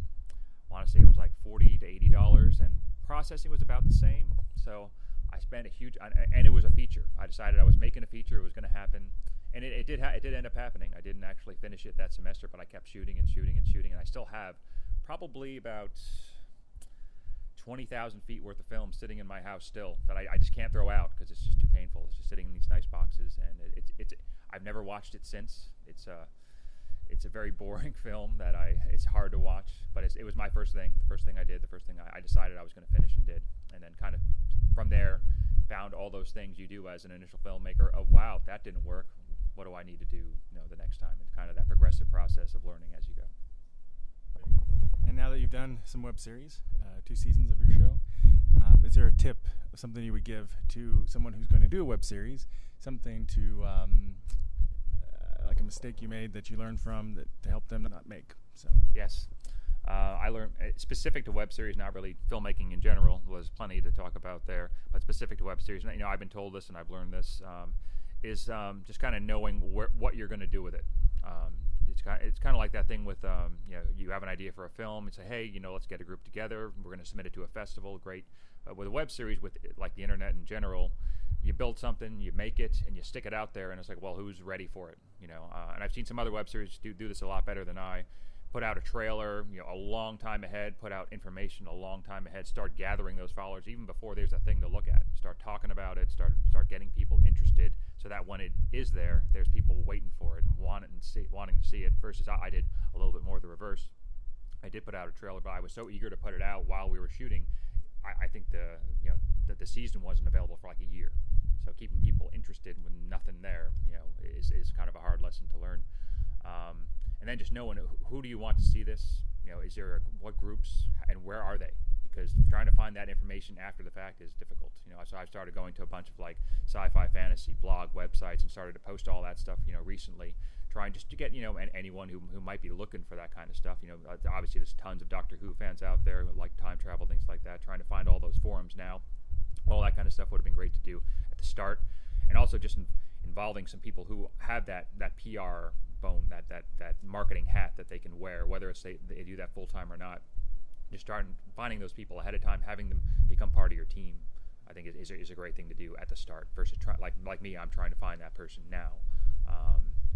I want to say it was like $40 to $80, and processing was about the same. So I spent a huge, and it was a feature. I decided I was making a feature. It was going to happen, and it did end up happening. I didn't actually finish it that semester, but I kept shooting and shooting and shooting, and I still have probably about 20,000 feet worth of film sitting in my house still that I just can't throw out because it's just too painful. It's just sitting in these nice boxes, and it's I've never watched it since. It's a very boring film that it's hard to watch, but it was my first thing. The first thing I did, the first thing I decided I was going to finish and did, and then kind of from there found all those things you do as an initial filmmaker of, wow, that didn't work. What do I need to do, the next time? And kind of that progressive process of learning as you go. And now that you've done some web series, 2 seasons of your show, is there a tip, something you would give to someone who's going to do a web series, something to, like a mistake you made that you learned from to help them not make? So yes. I learned, specific to web series, not really filmmaking in general, was plenty to talk about there, but specific to web series, I've been told this and I've learned this, is just kind of knowing what you're going to do with it. It's kind of like that thing with, you have an idea for a film and say, hey, let's get a group together. We're going to submit it to a festival. Great. With a web series, with like the internet in general, you build something, you make it, and you stick it out there, and it's like, well, who's ready for it? And I've seen some other web series do this a lot better than I. Put out a trailer, a long time ahead, put out information a long time ahead, start gathering those followers even before there's a thing to look at. Start talking about it, start getting people interested so that when it is there's people waiting for it and wanting to see it, versus I did a little bit more the reverse. I did put out a trailer, but I was so eager to put it out while we were shooting, I think the season wasn't available for like a year. So keeping people interested with nothing there, is kind of a hard lesson to learn. And then just knowing who do you want to see this? What groups and where are they? Because trying to find that information after the fact is difficult. So I started going to a bunch of like sci-fi fantasy blog websites and started to post all that stuff, recently, trying just to get, anyone who might be looking for that kind of stuff. Obviously there's tons of Doctor Who fans out there who like time travel, things like that, trying to find all those forums now. All that kind of stuff would have been great to do at the start. And also just involving some people who have that PR bone, that marketing hat that they can wear, whether it's they do that full time or not. Just start finding those people ahead of time, having them become part of your team, I think is a great thing to do at the start. Versus like me, I'm trying to find that person now,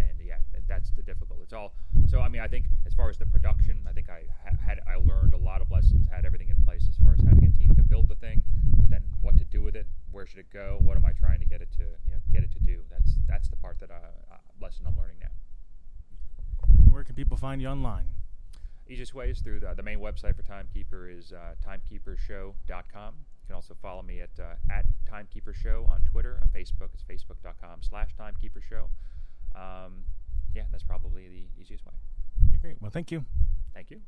and yeah, that's the difficult. It's all so. I think as far as the production, I think I learned a lot of lessons, had everything in place as far as having a team to build the thing, but then what to do with it, where should it go, what am I trying to get it to do? That's the part that lesson I'm learning now. Where can people find you online? Easiest way is through the main website for Timekeeper is timekeepershow.com. You can also follow me at Timekeeper Show on Twitter. On Facebook, it's facebook.com/timekeepershow. Yeah, that's probably the easiest way. Okay, great. Well, thank you. Thank you.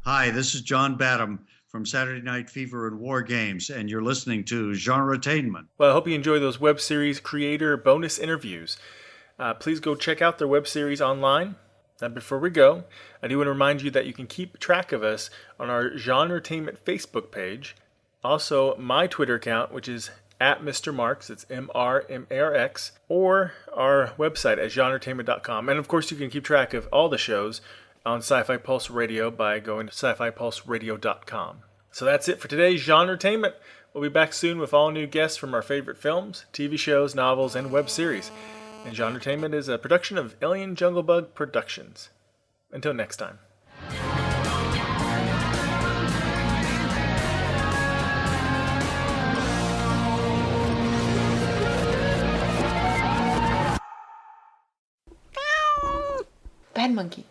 Hi, this is John Badham from Saturday Night Fever and War Games, and you're listening to Genre-Tainment. Well, I hope you enjoy those web series creator bonus interviews. Please go check out their web series online. Now, before we go, I do want to remind you that you can keep track of us on our Genre-Tainment Facebook page. Also, my Twitter account, which is at Mr. Marks, it's MRMARX, or our website at GenreTainment.com. And of course, you can keep track of all the shows on Sci-Fi Pulse Radio by going to SciFiPulseRadio.com. So that's it for today's Genre-Tainment. We'll be back soon with all new guests from our favorite films, TV shows, novels, and web series. And Genre-Tainment is a production of Alien Jungle Bug Productions. Until next time. Bad monkey.